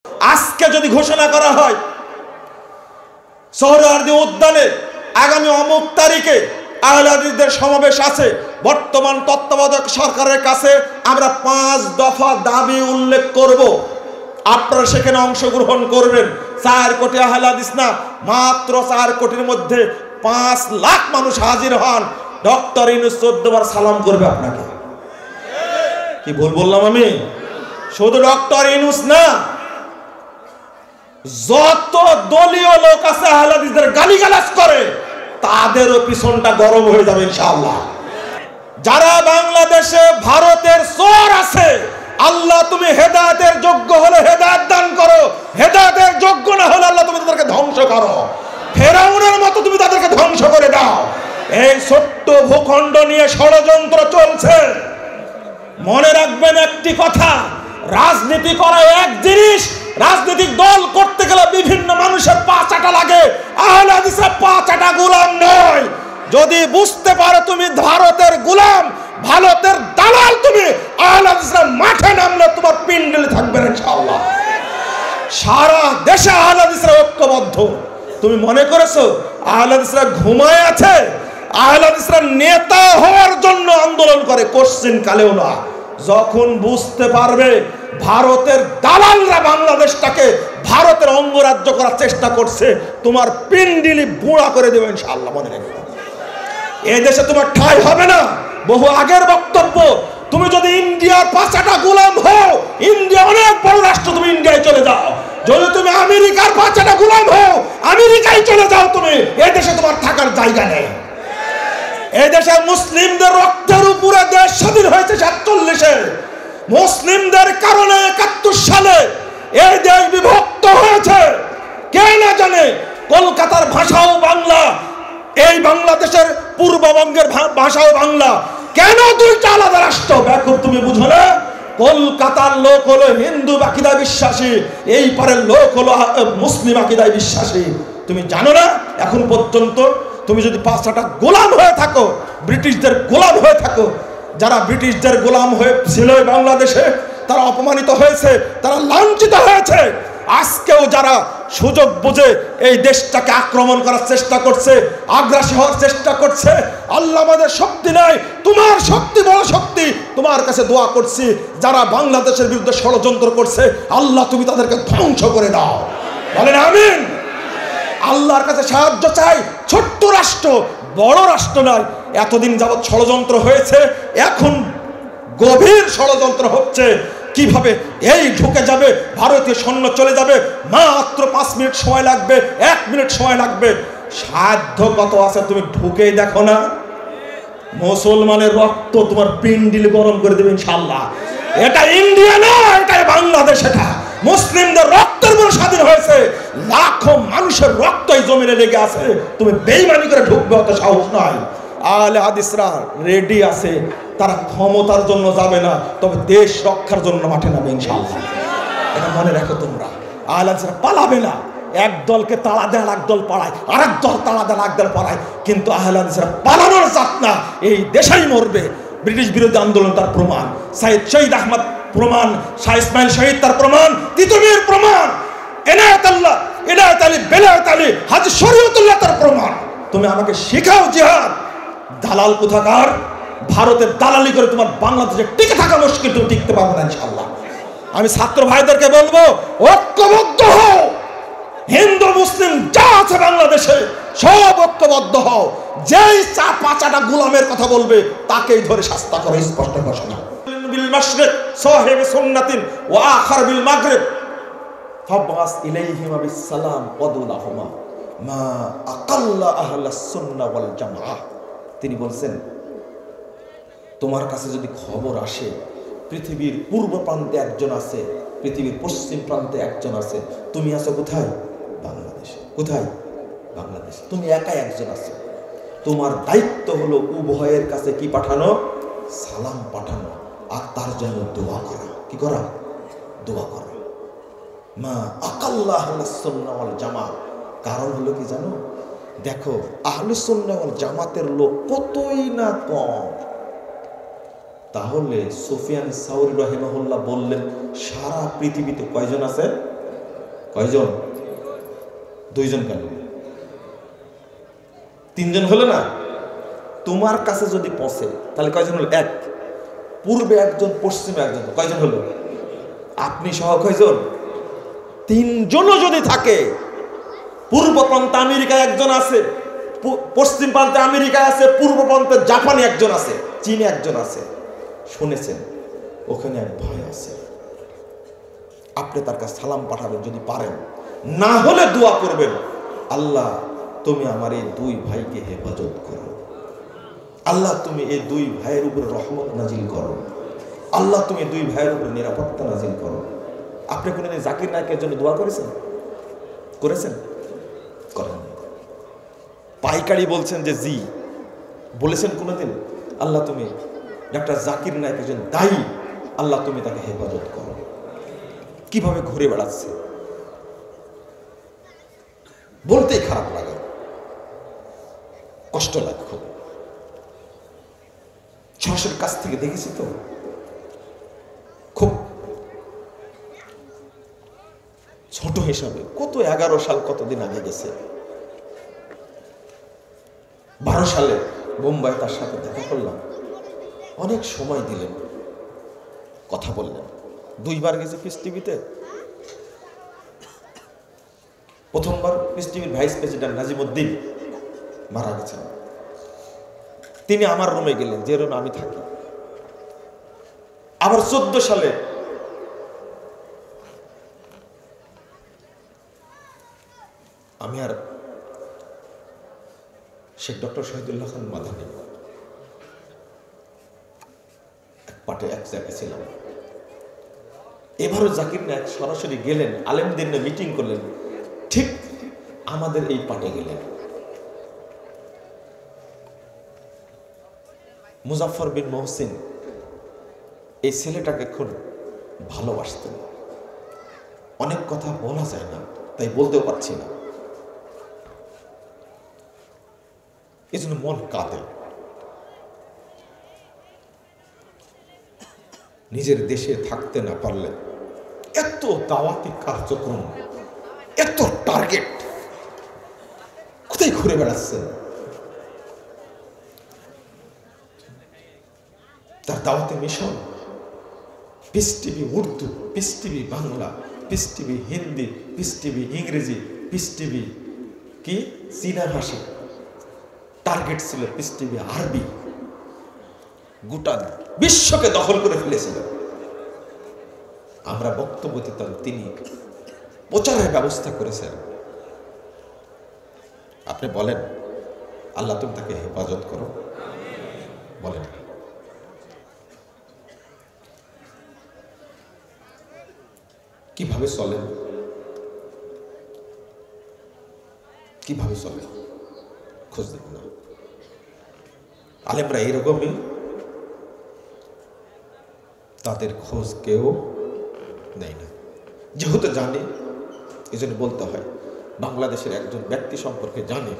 আজকে যদি ঘোষণা করা হয় সোহরাওয়ার্দী উদ্যানে আগামী অমুক তারিখে আহলে হাদিসদের সমাবেশ আছে, বর্তমান তত্ত্বাবধায়ক সরকারের কাছে আমরা 5 দফা দাবি উল্লেখ করব, আপনারা সেখানে অংশগ্রহণ করবেন। 4 কোটি আহলে হাদিস না, মাত্র 4 কোটির মধ্যে 5 লাখ মানুষ হাজির হন। ডক্টর ইউনূস 14 বার সালাম করবে আপনাকে। কি ভুল বললাম আমি? শুধু ডক্টর ইউনূস না, যত দলীয় লোক আছে আহলে হাদিসদের গালিগালাজ করে তাদেরও পিছনটা গরম হয়ে যাবে ইনশাআল্লাহ। যারা বাংলাদেশে ভারতের চোর আছে, আল্লাহ তুমি হেদায়েতের যোগ্য হলে হেদায়েত দান করো, হেদায়েতের যোগ্য না হলে আল্লাহ তুমি তাদেরকে ধ্বংস করো, ফেরাউনের মতো তুমি তাদেরকে ধ্বংস করে দাও। এই ছোট্ট ভূখণ্ড নিয়ে ষড়যন্ত্র চলছে। মনে রাখবেন একটি কথা, রাজনীতি করা এক জিনিস, রাজনৈতিক দল করতে গেলে বিভিন্ন মানুষের পা চাটা লাগে। আহলে হাদিসরা পা চাটা গোলাম নয়। যদি বুঝতে পারো তুমি ভারতের গোলাম, ভারতের দালাল, তুমি আহলে হাদিসরা মাঠে নামলে তোমার পিন্ডলে থাকবে ইনশাআল্লাহ। সারা দেশে আহলে হাদিসরা ঐক্যবদ্ধ। তুমি মনে করেছো আহলে হাদিসরা ঘুমায় আছে? আহলে হাদিসরা নেতা হওয়ার জন্য আন্দোলন করে, কোশ্চিন কালেও না। যখন বুঝতে পারবে ভারতের দালালরা বাংলাদেশটাকে ভারতের অঙ্গরাজ্য করার চেষ্টা করছে, তোমার পিন্ডিলি বুড়া করে দেবে ইনশাআল্লাহ। মনে রাখবে এই দেশে তোমার ঠাঁই হবে না। বহু আগের বক্তব্য, তুমি যদি ইন্ডিয়ার পাঁচাটা গোলাম হও, ইন্ডিয়া অনেক বড় রাষ্ট্র, তুমি ইন্ডিয়ায় চলে যাও। যদি তুমি আমেরিকার পাঁচাটা গোলাম হও, আমেরিকায় চলে যাও। তুমি এই দেশে তোমার থাকার জায়গা নেই। এই দেশে মুসলিমদের রক্তের উপরে দেশ স্বাধীন হয়েছে 47-এ। মুসলিমদের কারণে 71 সালে এই দেশ বিভক্ত হয়েছে। কে না জানে কলকাতার ভাষাও বাংলা, এই বাংলাদেশের পূর্ববঙ্গের ভাষাও বাংলা। কেন দুইটা আলাদা রাষ্ট্র? ব্যাকুল তুমি বুঝো না? কলকাতার লোক হলো হিন্দু আকিদায় বিশ্বাসী, এই পারের লোক হলো মুসলিম আকিদায় বিশ্বাসী। তুমি জানো না? এখন পর্যন্ত তুমি যদি 5টা গোলাম হয়ে থাকো, ব্রিটিশদের গোলাম হয়ে থাকো, যারা ব্রিটিশদের গোলাম হয়ে ছিল বাংলাদেশে, তারা অপমানিত হয়েছে, তারা লাঞ্ছিত হয়েছে। আজকেও যারা সুযোগ বুঝে এই দেশটাকে আক্রমণ করার চেষ্টা করছে, আগ্রাসী হওয়ার চেষ্টা করছে, আল্লাহ আমাদের শক্তি নাই, তোমার শক্তি বড় শক্তি। তোমার কাছে দোয়া করছি, যারা বাংলাদেশের বিরুদ্ধে ষড়যন্ত্র করছে, আল্লাহ তুমি তাদেরকে ধ্বংস করে দাও। বলেন আমিন। আল্লাহর কাছে সাহায্য চাই। ছোট্ট রাষ্ট্র, বড় রাষ্ট্র নয়। এতদিন যাবৎ ষড়যন্ত্র হয়েছে, এখন গভীর ষড়যন্ত্র হচ্ছে। কিভাবে এই ঢুকে যাবে, ভারতীয় সৈন্য চলে যাবে, মাত্র 5 মিনিট সময় লাগবে, 1 মিনিট সময় লাগবে। সাধ্য কত আছে তুমি ঢুকেই দেখো না? মুসলমানের রক্ত তোমার পিন্ডিল গরম করে দেবে ইনশাআল্লাহ। এটা ইন্ডিয়া না, এটা বাংলাদেশ। এটা মুসলিমদের রক্তের উপর স্বাধীন হয়েছে। লাখো মানুষের রক্ত এই জমিনে লেগে আছে। তুমি বেঈমানি করে ঢুকবে, অত সাহস নয়। আহলে হাদিসরা রেডি আছে, তারা ক্ষমতার জন্য যাবে না, তবে দেশ রক্ষার জন্য মাঠে নামবে ইনশাআল্লাহ। এটা মনে রাখো তোমরা। আহলে হাদিসরা পালাবে না। এক দলকে তাড়া দেয় আর এক দল পালায়, আর এক দল তাড়া দেয় আর এক দল পালায়, কিন্তু আহলে হাদিসরা পালানোর জাত না। এই দেশেই মরবে। ব্রিটিশ বিরোধী আন্দোলন তার প্রমাণ, সাইদ শহীদ আহমদ প্রমাণ, শাহ ইসমাইল শহীদ তার প্রমাণ, তিতুমির প্রমাণ, এনায়েত আলী, বেলায়েত আলী, হাজী শরীয়তুল্লাহ তার প্রমাণ। তুমি আমাকে শেখাও জিহাদ। দালাল কোথাকার, ভারতের দালালি করে তোমার বাংলাদেশে টিকে থাকা মুশকিল, তুমি টিকতে পারবে না ইনশাআল্লাহ। আমি ছাত্র ভাইদেরকে বলবো, ঐক্যবদ্ধ হও। হিন্দু মুসলিম যা আছে বাংলাদেশে সব ঐক্যবদ্ধ হও। যেই 4-5টা গোলামের কথা বলবে তাকেই ধরে শাস্তা করে, স্পষ্ট ঘোষণা। বিল মাশরিক সাহিব সুন্নাতিন ওয়া আখার বিল মাগরিব ফাবাস ইলাইহিমা বিস সালাম ওয়াদুলাহুমা মা আকাল্লা আহলাস সুন্নাহ ওয়াল জামাআহ। তিনি বলছেন, তোমার কাছে যদি খবর আসে পৃথিবীর পূর্ব প্রান্তে একজন আছে, পৃথিবীর পশ্চিম প্রান্তে একজন আছে, তুমি আছো কোথায়? বাংলাদেশে। কোথায়? বাংলাদেশে। তুমি একাই একজন আছো। তোমার দায়িত্ব হলো উভয়ের কাছে কি পাঠানো? সালাম পাঠানো, আর তার জন্য দোয়া করা। কি করা? দোয়া করা। মা আকাল্লা আহলাস সুন্নাহ ওয়াল জামাত। কারণ হলো কি জানো? দেখো আহলুস সুন্নাহ ওয়াল জামাতের লোক কতই না কম। তাহলে সুফিয়ান সাউরি রাহিমাহুল্লাহ বললেন, সারা পৃথিবীতে কয়জন আছে? কয়জন? দুইজন কেন? তিনজন হলো না? তোমার কাছে যদি পৌঁছে তাহলে কয়জন হলো? এক। পূর্বে একজন, পশ্চিমে একজন, কয়জন হলো? আপনি সহ কয়জন? তিনজনও যদি থাকে, পূর্ব প্রান্তে আমেরিকায় একজন আছে, পশ্চিম প্রান্তে আমেরিকায় আছে, পূর্ব প্রান্তে জাপানে একজন আছে, চীনে একজন আছে, শুনেছেন ওখানে এক ভাই আছে, আপনি তার কাছে সালাম পাঠাবেন যদি পারেন, না হলে দোয়া করবেন, আল্লাহ তুমি আমার এই দুই ভাইকে হেফাজত করো, আল্লাহ তুমি এই দুই ভাইয়ের উপরে রহমত নাজিল করো, আল্লাহ তুমি দুই ভাইয়ের উপরে নিরাপত্তা নাজিল করো। আপনি কোনোদিন জাকির নায়কের জন্য দোয়া করেছেন? করেছেন? করেন? পাইকারি বলছেন যে জি, বলেছেন কোনোদিন আল্লাহ তুমি ডাক্তার জাকির নায়কের জন্য দায়ী, আল্লাহ তুমি তাকে হেফাজত করো? কিভাবে ঘুরে বেড়াচ্ছে, বলতেই খারাপ লাগে, কষ্ট লাগে খুব। সরাসরি কাছ থেকে দেখেছি তো, খুব ছোট হিসাবে কত 11 সাল কতদিন আগে গেছে, 12 সালে মুম্বাই তার সাথে দেখা করলাম, অনেক সময় দিলেন, কথা বললেন। 2 বার গেছে পিস টিভিতে। প্রথমবার পিস টিভির ভাইস প্রেসিডেন্ট নাজিমউদ্দিন মারা গেছেন, তিনি আমার রুমে গেলেন, যে রুমে আমি থাকি। আবার 14 সালে আমি আর শেখ ডক্টর শহীদুল্লাহ খান মাদানী এক পাটে এক জায়গায় ছিলাম। এবারও জাকির নায়ক সরাসরি গেলেন, আলেমদের নিয়ে মিটিং করলেন, ঠিক আমাদের এই পাটে গেলেন। মুজাফফর বিন মহসিন এই ছেলেটাকে খুব ভালোবাসতেন, অনেক কথা বলা যায় না, তাই বলতেও পারছি না, এই জন্য মন কাঁদে। নিজের দেশে থাকতে না পারলে এত দাওয়াতি কার্যক্রম, এত টার্গেট, কোথায় ঘুরে বেড়াচ্ছেন? তার দাওয়াতি mission piece TV Urdu, piece TV Bangla, piece TV Hindi, piece TV ইংরেজি, পিস টিভি কি চীনা ভাষা, টার্গেট ছিল পিস টিভি আরবি, গোটা বিশ্বকে দখল করে ফেলেছিল। আমরা বক্তব্য দিতাম, তিনি প্রচারের ব্যবস্থা করেছেন। আপনি বলেন আল্লাহ তুমি তাকে হেফাজত করো, বলেন। কিভাবে চলেন, কিভাবে চলে খোঁজ দেব না। আলেমরা এরকমই, তাদের খোঁজ কেউ নেয় না, যেহেতু জানে এই জন্য বলতে হয়। বাংলাদেশের একজন ব্যক্তি সম্পর্কে জানে,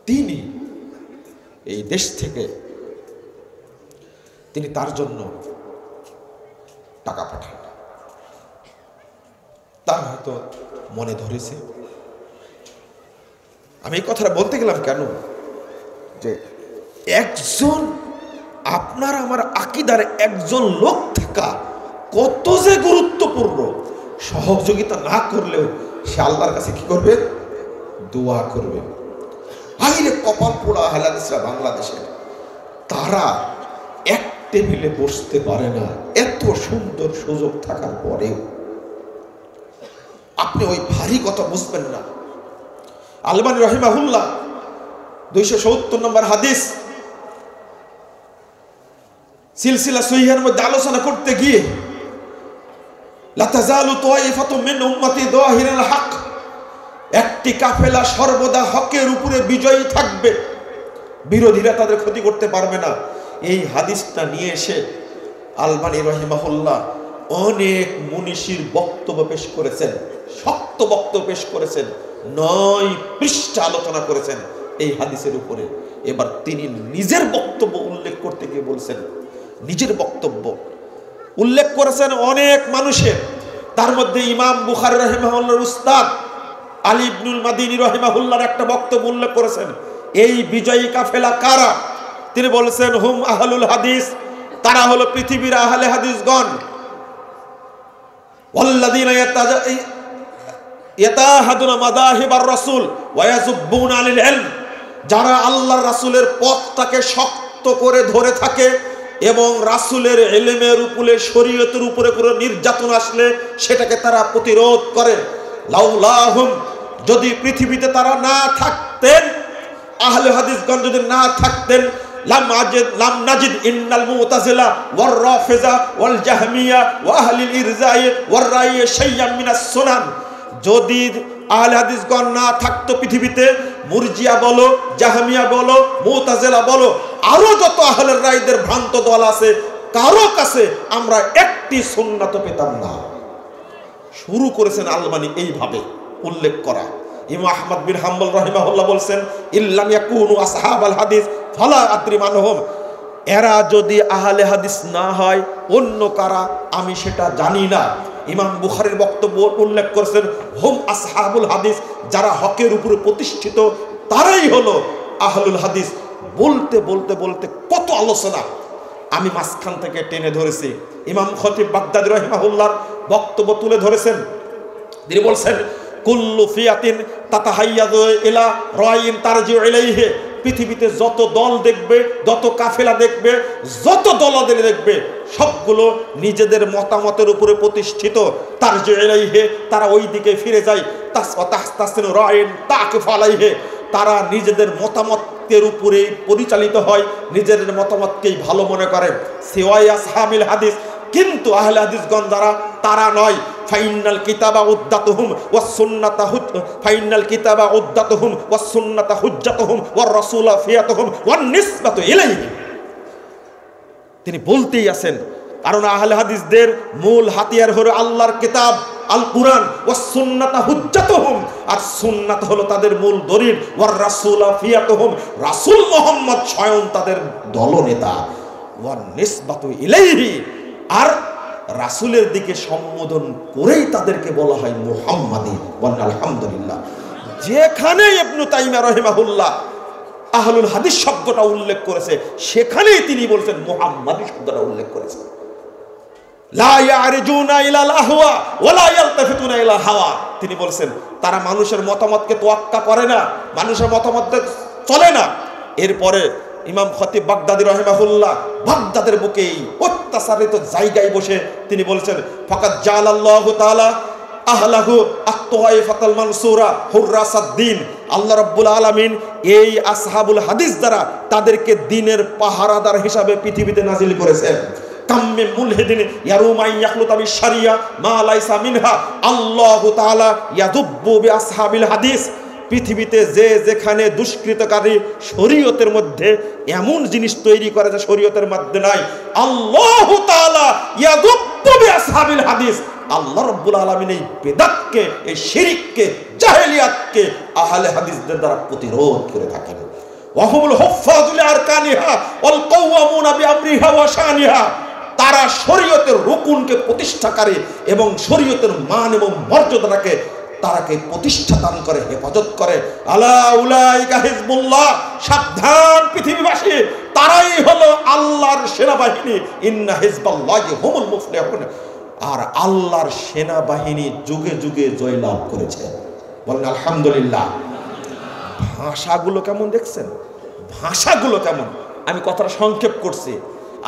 তিনি এই দেশ থেকে তিনি তার জন্য টাকা পাঠান, তার হয়তো মনে ধরেছে। আমি এই কথাটা বলতে গেলাম কেন, যে একজন আপনার আমার আকীদার একজন লোক থাকা কত যে গুরুত্বপূর্ণ। সহযোগিতা না করলেও সে আল্লাহর কাছে কি করবে? দোয়া করবে। আইরে কপাল পোড়া হালাদেশরা বাংলাদেশের, তারা এক টেবিলে বসতে পারে না, এত সুন্দর সুযোগ থাকার পরেও। আপনি ওই ভারী কথা বুঝবেন না। আলবানী রহিমাহুল্লাহ 270 নম্বর হাদিস সিলসিলা সহিহের মধ্যে আলোচনা করতে গিয়ে, লা তাযালু তায়ফাতুম মিন উম্মতি যাহিরুল হক, একটি কাফেলা সর্বদা হকের উপরে বিজয়ী থাকবে, বিরোধীরা তাদের ক্ষতি করতে পারবে না। এই হাদিসটা নিয়ে এসে আলবানী রহিমাহুল্লাহ অনেক মুনিশির বক্তব্য পেশ করেছেন, শক্ত বক্তব্য পেশ করেছেন, 9 পৃষ্ঠা আলোচনা করেছেন এই হাদিসের উপরে। এবার তিনি নিজের বক্তব্য উল্লেখ করতে গিয়ে বলছেন, নিজের বক্তব্য উল্লেখ করেছেন অনেক মানুষের, তার মধ্যে ইমাম বুখারী রাহিমাহুল্লাহর উস্তাদ আলী ইবনুল মাদিনী রাহিমাহুল্লাহর একটা বক্তব্য উল্লেখ করেছেন। এই বিজয়ী কাফেলা কারা? তিনি বলেছেন হুম আহলুল হাদিস, তারা হলো পৃথিবীর আহলে হাদিসগণ। ওয়াল্লাযীনা ইয়াতাহাদুনা মাযাহিবার রাসূল ওয়া ইয়াযুব্বুনা আনিল ইলম, যারা আল্লাহর রাসূলের পথটাকে শক্ত করে ধরে থাকে এবং রাসূলের ইলমের উপরে শরীয়তের উপরে কোনো নির্যাতন আসলে সেটাকে তারা প্রতিরোধ করে। লাউলাহুম, যদি পৃথিবীতে তারা না থাকতেন, আহলে হাদিসগণ যদি না থাকতেন, লাম নাজিদ ইন্নাল মুতাজিলা ওয়ার রাফিজা ওয়াল জাহমিয়া ওয়া আহলিল ইরজাই ওয়ার রাইয় শাইয়াম মিনাস সুনান, যদি আহলে হাদিসগণ না থাকতো পৃথিবীতে, মুরজিয়া বলো, জাহমিয়া বলো, মুতাজিলা বলো, আরো যত আহলের রায়দের ভ্রান্ত দল আছে, কারো কাছে আমরা একটি সুন্নাত পেতাম না। শুরু করেছেন আলবানী এইভাবে উল্লেখ করা। ইমাম আহমদ বিন হাম্বল রাহিমাহুল্লাহ বলছেন ইল্লাম ইয়াকুনু আসহাবাল হাদিস ফালা আদরি মানহুম, এরা যদি আহলে হাদিস না হয় অন্য কারা আমি সেটা জানি না। ইমাম বুখারীর বক্তব্য উল্লেখ করেছেন হুম আসহাবুল হাদিস, যারা হকের উপরে প্রতিষ্ঠিত তারাই হলো আহলুল হাদিস। বলতে বলতে বলতে কত আলোচনা আমি মাঝখান থেকে টেনে ধরেছি। ইমাম খতিব বাগদাদী রাহিমাহুল্লাহর বক্তব্য তুলে ধরেছেন। তিনি বলছেন কুল্লু ফিয়াতিন তাতাহাইয়াযু ইলা রাইন তারজিউ ইলাইহি, পৃথিবীতে যত দল দেখবে, যত কাফেলা দেখবে, যত দলাদলি দেখবে, সবগুলো নিজেদের মতামতের উপরে প্রতিষ্ঠিত। তারজিউ ইলাইহি, তারা ওই দিকে ফিরে যায়। তাসতাসিনু রাইন তাকিফু আলাইহি, তারা নিজেদের মতামতের উপরে পরিচালিত হয়, নিজেদের মতামতকেই ভালো মনে করে। সিওয়াই আসহাবিল হাদিস, কিন্তু আহলে হাদিসগণ যারা, তারা নয়। ফাইনাল কিতাবা উদ্দাতুহুম ওয়াস সুন্নাতা ফাইনাল কিতাবা উদ্দাতুহুম ওয়াস সুন্নাতা হুজ্জাতুহুম ওয়ার রাসূলা ফিয়াতুহুম ওয়ান নিসবাতু ইলাইহি। তিনি বলতেই আছেন, কারণ আহলে হাদিসদের মূল হাতিয়ার হলো আল্লাহর কিতাব আল কুরআন, ওয়াস সুন্নাতা হুজ্জাতুহুম, আর সুন্নাত হলো তাদের মূল দলিল, ওয়ার রাসূলা ফিয়াতুহুম, রাসূল মুহাম্মদ স্বয়ং তাদের দলনেতা, ওয়ান নিসবাতু ইলাইহি, আর রাসূলের দিকে সম্বোধন করেই তাদেরকে বলা হয় মুহাম্মাদি। বলেন আলহামদুলিল্লাহ। যেখানে ইবনে তাইমিয়া রাহিমাহুল্লাহ আহলুল হাদিস শব্দটা উল্লেখ করেছে, সেখানেই তিনি বলছেন মুহাম্মাদি শব্দটা উল্লেখ করেছেন। লা ইয়ারজুনা ইলাল আহওয়া ওয়া লা ইয়ালতাফিতুনা ইলাল হাওয়া, তিনি বলছেন তারা মানুষের মতামতকে তোয়াক্কা করে না, মানুষের মতামতে চলে না। এরপরে ইমাম খতিব বাগদাদী রাহিমাহুল্লাহ বাগদাদের বুকেই অত্যাচারিত জায়গায় বসে তিনি বলছেন ফাকাদ জালাল্লাহু তাআলা আহলাহু আত-তাওয়াইফাতাল মানসুরা হুররাসাদ-দ্বীন, আল্লাহ রাব্বুল আলামিন এই আসহাবুল হাদিস দ্বারা তাদেরকে দ্বীনের পাহারাদার হিসাবে পৃথিবীতে নাজিল করেছেন। কাম্মে মুলহিদিন ইয়ারুমাই ইয়াখলুতা বিশ-শারিয়া মা লাইসা মিনহা, আল্লাহু তাআলা ইয়াদুব্বু বিআসহাবিল হাদিস, পৃথিবীতে যে যেখানে দুষ্কৃতকারী শরীয়তের মধ্যে এমন জিনিস তৈরি করে যে শরীয়তের মধ্যে নাই, আল্লাহু তাআলা ইয়াদুব্বু বিআসহাবিল হাদিস, আল্লাহ রাব্বুল আলামিন এই বিদআতকে, এই শিরককে, জাহেলিয়াতকে আহলে হাদিসদের দ্বারা প্রতিরোধ করে থাকেন। ওয়া হুমুল হুফাযুল আরকানিহা ওয়াল কাওয়ামুনা বিআমরিহা ওয়া শানিহা, তারা শরীয়তের রুকুনকে প্রতিষ্ঠাকারী এবং শরীয়তের মান এবং মর্যাদাকে তারাকে প্রতিষ্ঠা দান করে, হেফাজত করে। আলা উলাইকা হিজবুল্লাহ, সাবধান পৃথিবীবাসী, তারাই হলো আল্লাহর সেনাবাহিনী। ইন্না হিজবাল্লাহি হুমুল মুফলিহুন, আর আল্লাহর সেনাবাহিনী যুগে যুগে জয়লাভ করেছে। বলেন আলহামদুলিল্লাহ। ভাষাগুলো কেমন দেখছেন? ভাষাগুলো কেমন? আমি কথাটা সংক্ষেপ করছি।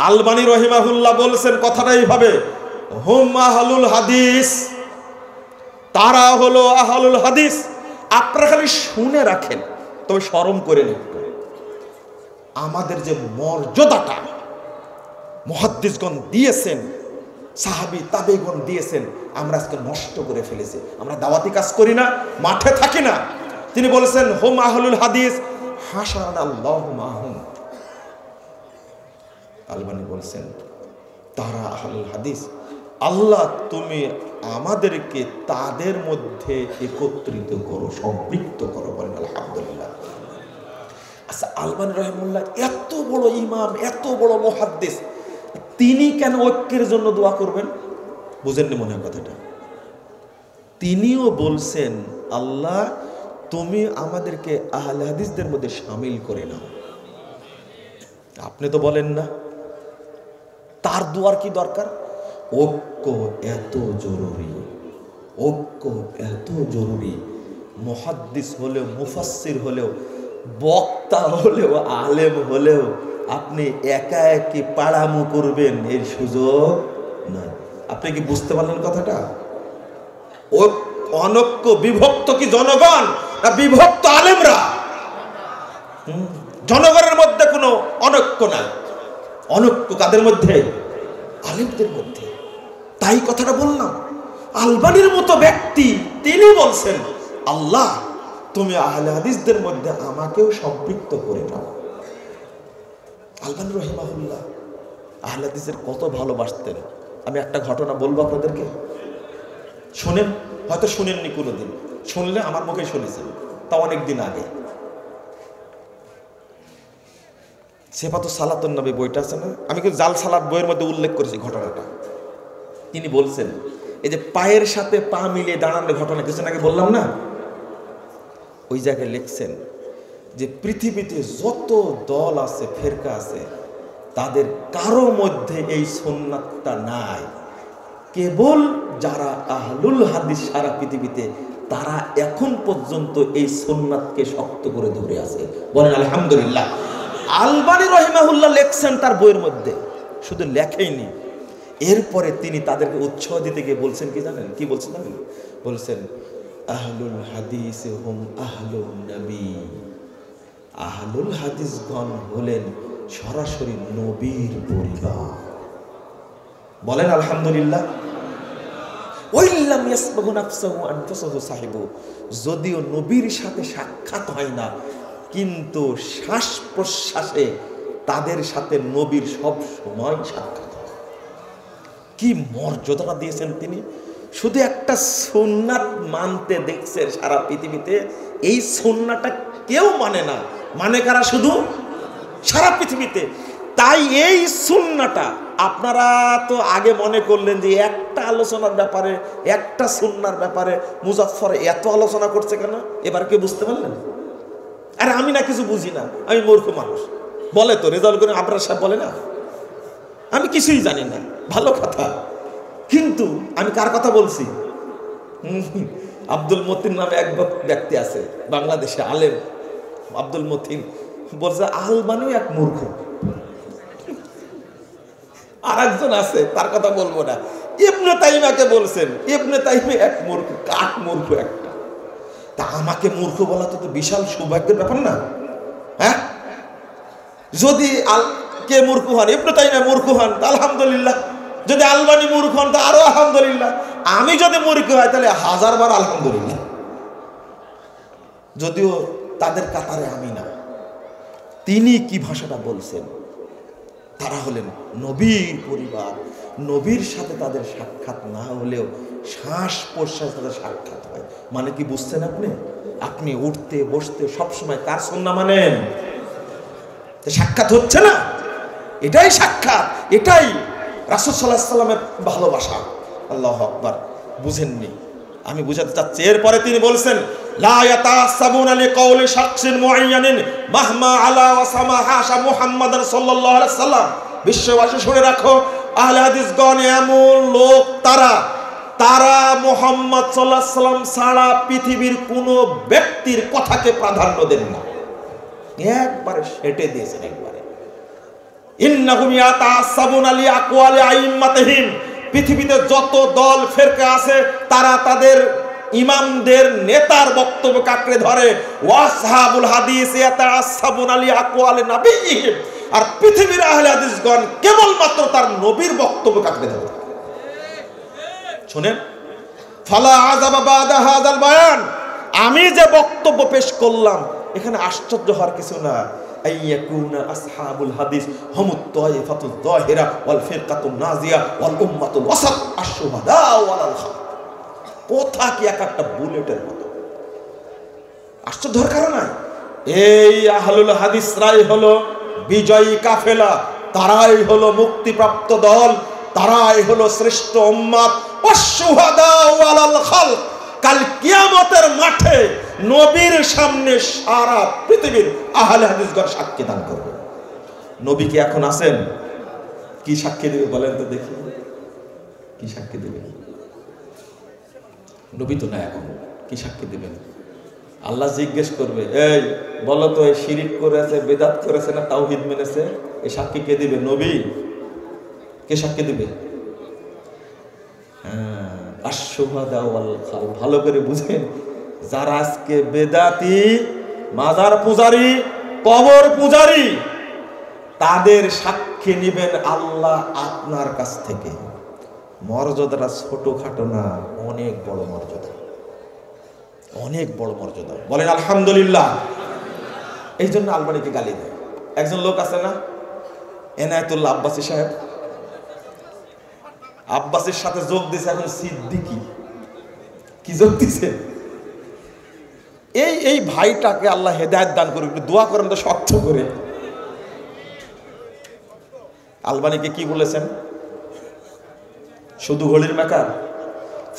আলবানী রহিমাহুল্লাহ বলেছেন কথাটা এইভাবে, হুম আহলুল হাদিস, তারা হলো আহলুল হাদিস। আপনারা খালি শুনে রাখেন, তবে শরম করে নিন। আমাদের যে মর্যাদাটা মুহাদ্দিসগণ দিয়েছেন, সাহাবী তাবেঈগণ দিয়েছেন, আমরা আজকে নষ্ট করে ফেলেছি। আমরা দাওয়াতি কাজ করি না, মাঠে থাকি না। তিনি বলেছেন হুম আহলুল হাদিস হাশারাল্লাহু মাহুম, আলবানী বলেছেন তারা আহলুল হাদিস, আল্লাহ তুমি আমাদেরকে তাদের মধ্যে একত্রিত করো, সম্পৃক্ত করো। বলেন আলহামদুলিল্লাহ। আচ্ছা, আলবানী রাহিমাহুল্লাহ এত বড় ইমাম, এত বড় মুহাদ্দিস, তিনি কেন ঐক্যের জন্য দোয়া করবেন? বুঝেননি মনে হয় কথাটা? তিনিও বলছেন, আল্লাহ তুমি আমাদেরকে আহলে হাদিসদের মধ্যে শামিল করে নাও। আপনি তো বলেন না। তার দুয়ার কি দরকার? ঐক্য এত জরুরি, ঐক্য এত জরুরি। মুহাদ্দিস হলেও, মুফাসসির হলেও, বক্তা হলেও, আলেম হলেও আপনি একা একই পাড়ামো করবেন এর সুযোগ নাই। আপনি কি বুঝতে পারলেন কথাটা? ও অনৈক্য, বিভক্ত কি জনগণ না বিভক্ত আলেমরা? জনগণের মধ্যে কোনো অনৈক্য নাই, অনৈক্য কাদের মধ্যে? আলেমদের মধ্যে। তাই কথাটা বললাম। আলবানীর মতো ব্যক্তি তিনি বলছেন, আল্লাহ তুমি আহলে হাদিসদের মধ্যে আমাকেও সম্পৃক্ত করে নাও। আলবানী রহিমাহুল্লাহ আহলে হাদিসের কত ভালোবাসতেন। আমি একটা ঘটনা বলবো আপনাদেরকে, শোনেন। হয়তো শুনেননি কোনোদিন, শুনলে আমার মুখে শুনেছেন, তা অনেক দিন আগে। সেফাতু সালাতুন নবী বইটা আছে না, আমি কিন্তু জাল সালাত বইয়ের মধ্যে উল্লেখ করেছি ঘটনাটা। তিনি বলছেন, এই যে পায়ের সাথে পা মিলিয়ে দাঁড়ানোর ঘটনা কিছুদিন আগে বললাম না, ওই জায়গায় লিখছেন যে পৃথিবীতে যত দল আছে, ফেরকা আছে, তাদের কারো মধ্যে এই সুন্নাতটা নাই। কেবল যারা আহলুল হাদিস সারা পৃথিবীতে, তারা এখন পর্যন্ত এই সুন্নাতকে শক্ত করে ধরে আছে। বলেন আলহামদুলিল্লাহ। আলবানী রহিমাহুল্লাহ লেখছেন তার বইয়ের মধ্যে, শুধু লেখেইনি, এরপরে তিনি তাদেরকে উৎসাহ দিতে গিয়ে বলছেন কি জানেন? কি বলছেন জানেন? বলছেন, আহলুল হাদিস হুম আহলুন নবী। আহলুল হাদিসগণ হলেন সরাসরি নবীর পরিবার। বলেন আলহামদুলিল্লাহ। ওয়াইল্লাম ইয়াসবাহু নাফসাহু আনফুসাহু সাহিবু। যদিও নবীর সাথে সাক্ষাৎ হয় না, কিন্তু শ্বাস প্রশ্বাসে তাদের সাথে নবীর সব সময় সাক্ষাৎ হয়। কি মর্যাদা দিয়েছেন তিনি! শুধু একটা সুন্নাত মানতে দেখছেন সারা পৃথিবীতে, এই সুন্নাতটা কেউ মানে না। মানে কারা? শুধু সারা পৃথিবীতে। তাই এই সুন্নাতটা আপনারা তো আগে মনে করলেন যে একটা আলোচনার ব্যাপারে, একটা সুন্নার ব্যাপারে মুজাফফর এত আলোচনা করছে কেন? এবার কি বুঝতে পারলেন? আরে আমি না কিছু বুঝি না, আমি মূর্খ মানুষ। বলে তো রেজাল্ট করে আবরার সাহেব বলে না, আমি কিছুই জানি না। ভালো কথা, কিন্তু আমি কার কথা বলছি? আব্দুল মতিন নামে এক ব্যক্তি আছে বাংলাদেশে, আলেম আব্দুল মতিন, বলছে আলবানীও এক মূর্খ। আর একজন আছে, তার কথা বলবো না, ইবনে তাইমিয়াকে বলছেন ইবনে তাইমিয়া এক মূর্খ, কাক মূর্খ একটা। তা আমাকে মূর্খ বলা তো বিশাল সৌভাগ্যের ব্যাপার না? হ্যাঁ, যদি কে মূর্খ হন, ইবনে তাইমিয়া মূর্খ হন, আলহামদুলিল্লাহ। যদি আলবানী মূর্খ হন, তা আরো আলহামদুলিল্লাহ। আমি যদি মূর্খ হয়, তাহলে 1000বার আলহামদুলিল্লাহ। যদিও তাদের কাতারে আমি না। তিনি কি ভাষাটা বলছেন? তারা হলেন নবীর পরিবার। নবীর সাথে তাদের সাক্ষাৎ না হলেও শ্বাস প্রশ্বাস তাদের সাক্ষাৎ হয়। মানে কি বুঝছেন আপনি? আপনি উঠতে বসতে সবসময় কার সুন্নাহ মানেন? সাক্ষাৎ হচ্ছে না, এটাই সাক্ষাৎ, এটাই রাসূল সাল্লাল্লাহু আলাইহি ওয়াসাল্লামের ভালোবাসা। আল্লাহু আকবার। বুঝেননি? আমি বুঝাতে চাচ্ছি। এরপরে তিনি বলছেন, লা ইয়াতাসাবুনা লিকাউলি শাখসিন মুআয়্যানিন মাহমা আলা ওয়া সামাহা মুহাম্মাদান সাল্লাল্লাহু আলাইহি ওয়াসাল্লাম। বিশ্ববাসী শুনে রাখো, আহলে হাদিসগণ এমন লোক, তারা মুহাম্মদ সাল্লাল্লাহু আলাইহি ওয়াসাল্লাম ছাড়া পৃথিবীর কোনো ব্যক্তির কথাকে প্রাধান্য দেন না। একবারে সেটে দিয়েছেন একবারে। ইন্নাহুম ইয়াতাসাবুনা লিআকওয়ালি আইম্মাতিহিম। পৃথিবীতে যত দল ফেরকা আছে, তারা তাদের ইমামদের নেতার বক্তব্য কাকড়ে ধরে। ওয়াসহাবুল হাদিস ইয়াতাসাবুনা লিআকওয়ালি নাবিয়্যিহিম। আর পৃথিবীর আহলে হাদিসগণ কেবলমাত্র তার নবীর বক্তব্য কাকড়ে ধরে। শুনেন, ফালা আযাবা বাদা হাযাল বায়ান। আমি যে বক্তব্য পেশ করলাম, এখানে আশ্চর্য হওয়ার কিছু না। আইয়াকুনা আসহাবুল হাদিস হুমুত তায়ফাতুয যাহিরা ওয়াল ফিরকাতুন নাজিয়া ওয়াল উম্মাতুল ওয়াসাত আশ-শুহাদা ওয়াল খাল। কথা কি এক একটা বুলেটের মতো। আশ্চর্য হওয়ার কারণ নাই। এই আহলুল হাদিসরাই হলো বিজয়ী কাফেলা, তারাই হলো মুক্তিপ্রাপ্ত দল, তারাই হলো শ্রেষ্ঠ উম্মত। আশ-শুহাদা ওয়াল খাল। কাল কিয়ামতের মাঠে নবীর সামনে সারা পৃথিবীর আহলে হাদিসগণ সাক্ষী দান করবে। নবী কি এখন আছেন? কি সাক্ষী দেবে বলেন তো দেখি, কি সাক্ষী দেবে? নবী তো না, এখন কি সাক্ষী দেবেন? আল্লাহ জিজ্ঞেস করবে, এই বলো তো, এই শিরিক করেছে, বেদাত করেছে না তাওহীদ মেনেছে? এই সাক্ষী কে দিবে? নবী। কে সাক্ষী দিবে? ভালো করে বুঝেন, যারা আজকে বেদাতি, মাজার পূজারি, কবর পূজারি, তাদের সাক্ষী নিবেন আল্লাহ আপনার কাছ থেকে। মর্যাদাটা ছোটখাটো না, অনেক বড় মর্যাদা, অনেক বড় মর্যাদা। বলেন আলহামদুলিল্লাহ। এই জন্য আলবানিকে গালি দেয়। একজন লোক আছে না, এনায়েতুল্লাহ আব্বাসী সাহেব, আব্বাসীর সাথে যোগ দিছে এখন সিদ্দিকী। কি যোগ দিছে? এই ভাইটাকে আল্লাহ হেদায়েত দান করুক, একটু দোয়া করেন তো শক্ত করে। আলবানিকে কি বলেছেন? শুধু ঘড়ির মেকার।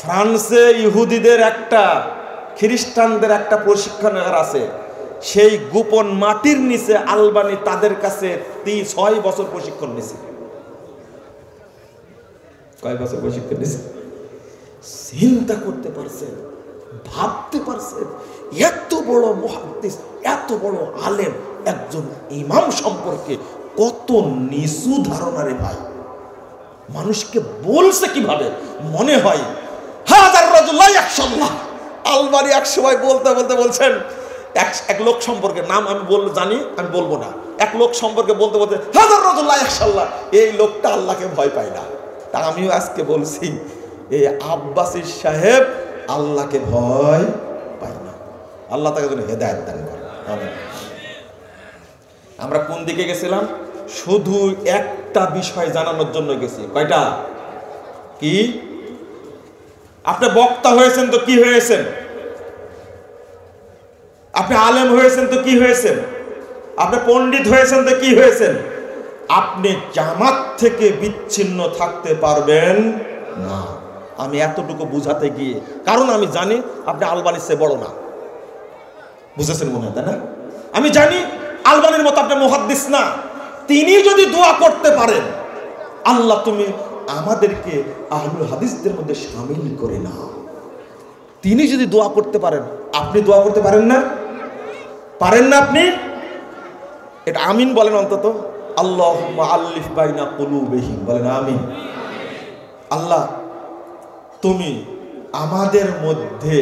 ফ্রান্সে ইহুদিদের একটা, খ্রিস্টানদের একটা প্রশিক্ষণাগার আছে, সেই গোপন মাটির নিচে আলবানি তাদের কাছে 6 বছর প্রশিক্ষণ নিয়েছে। কয় বছর প্রশিক্ষণ নিয়েছে? চিন্তা করতে পারছেন, ভাবতে পারছেন, এত বড় মুহাদ্দিস, এত বড় আলেম একজন ইমাম সম্পর্কে কত নিচু ধারণা রে ভাই। মানুষকে বলছে কিভাবে, মনে হয় হাজার রাজুল্লাহ একশাল্লাহ। আলবানি এক সময় বলতে বলতে বলছেন, এক লোক সম্পর্কে, নাম আমি জানি, আমি বলবো না, এক লোক সম্পর্কে বলতে বলতে হাজার রাজুল্লাহ একশাল্লাহ, এই লোকটা আল্লাহকে ভয় পায় না। তা আমিও আজকে বলছি, এই আব্বাসী সাহেব আল্লাহকে ভয় পায় না। আল্লাহ তাকে যেন হেদায়েত দান করেন। আমরা কোন দিকে গেছিলাম? শুধু একটা বিষয় জানানোর জন্য গেছি। কয়টা? কি? আপনি বক্তা হয়েছেন তো কি হয়েছেন? আপনি আলেম হয়েছেন তো কি হয়েছেন? আপনি পণ্ডিত হয়েছেন তো কি হয়েছেন? আপনি জামাত থেকে বিচ্ছিন্ন থাকতে পারবেন না। আমি এতটুকু বুঝাতে গিয়ে, কারণ আমি জানি আপনি আলবানির চেয়ে বড় না, বুঝেছেন মনে হয়, তাই না? আমি জানি আলবানির মতো আপনি মুহাদ্দিস না। তিনি যদি দোয়া করতে পারেন, আল্লাহ তুমি আমাদেরকে আহলুল হাদিসদের মধ্যে শামিল করে নাও, তিনি যদি দোয়া করতে পারেন, আপনি দোয়া করতে পারেন না? পারেন না আপনি? এটা আমিন বলেন অন্তত। আল্লাহুম্মা আল্লিফ বাইনা কুলুবিহিম, বলেন আমিন। আল্লাহ তুমি আমাদের মধ্যে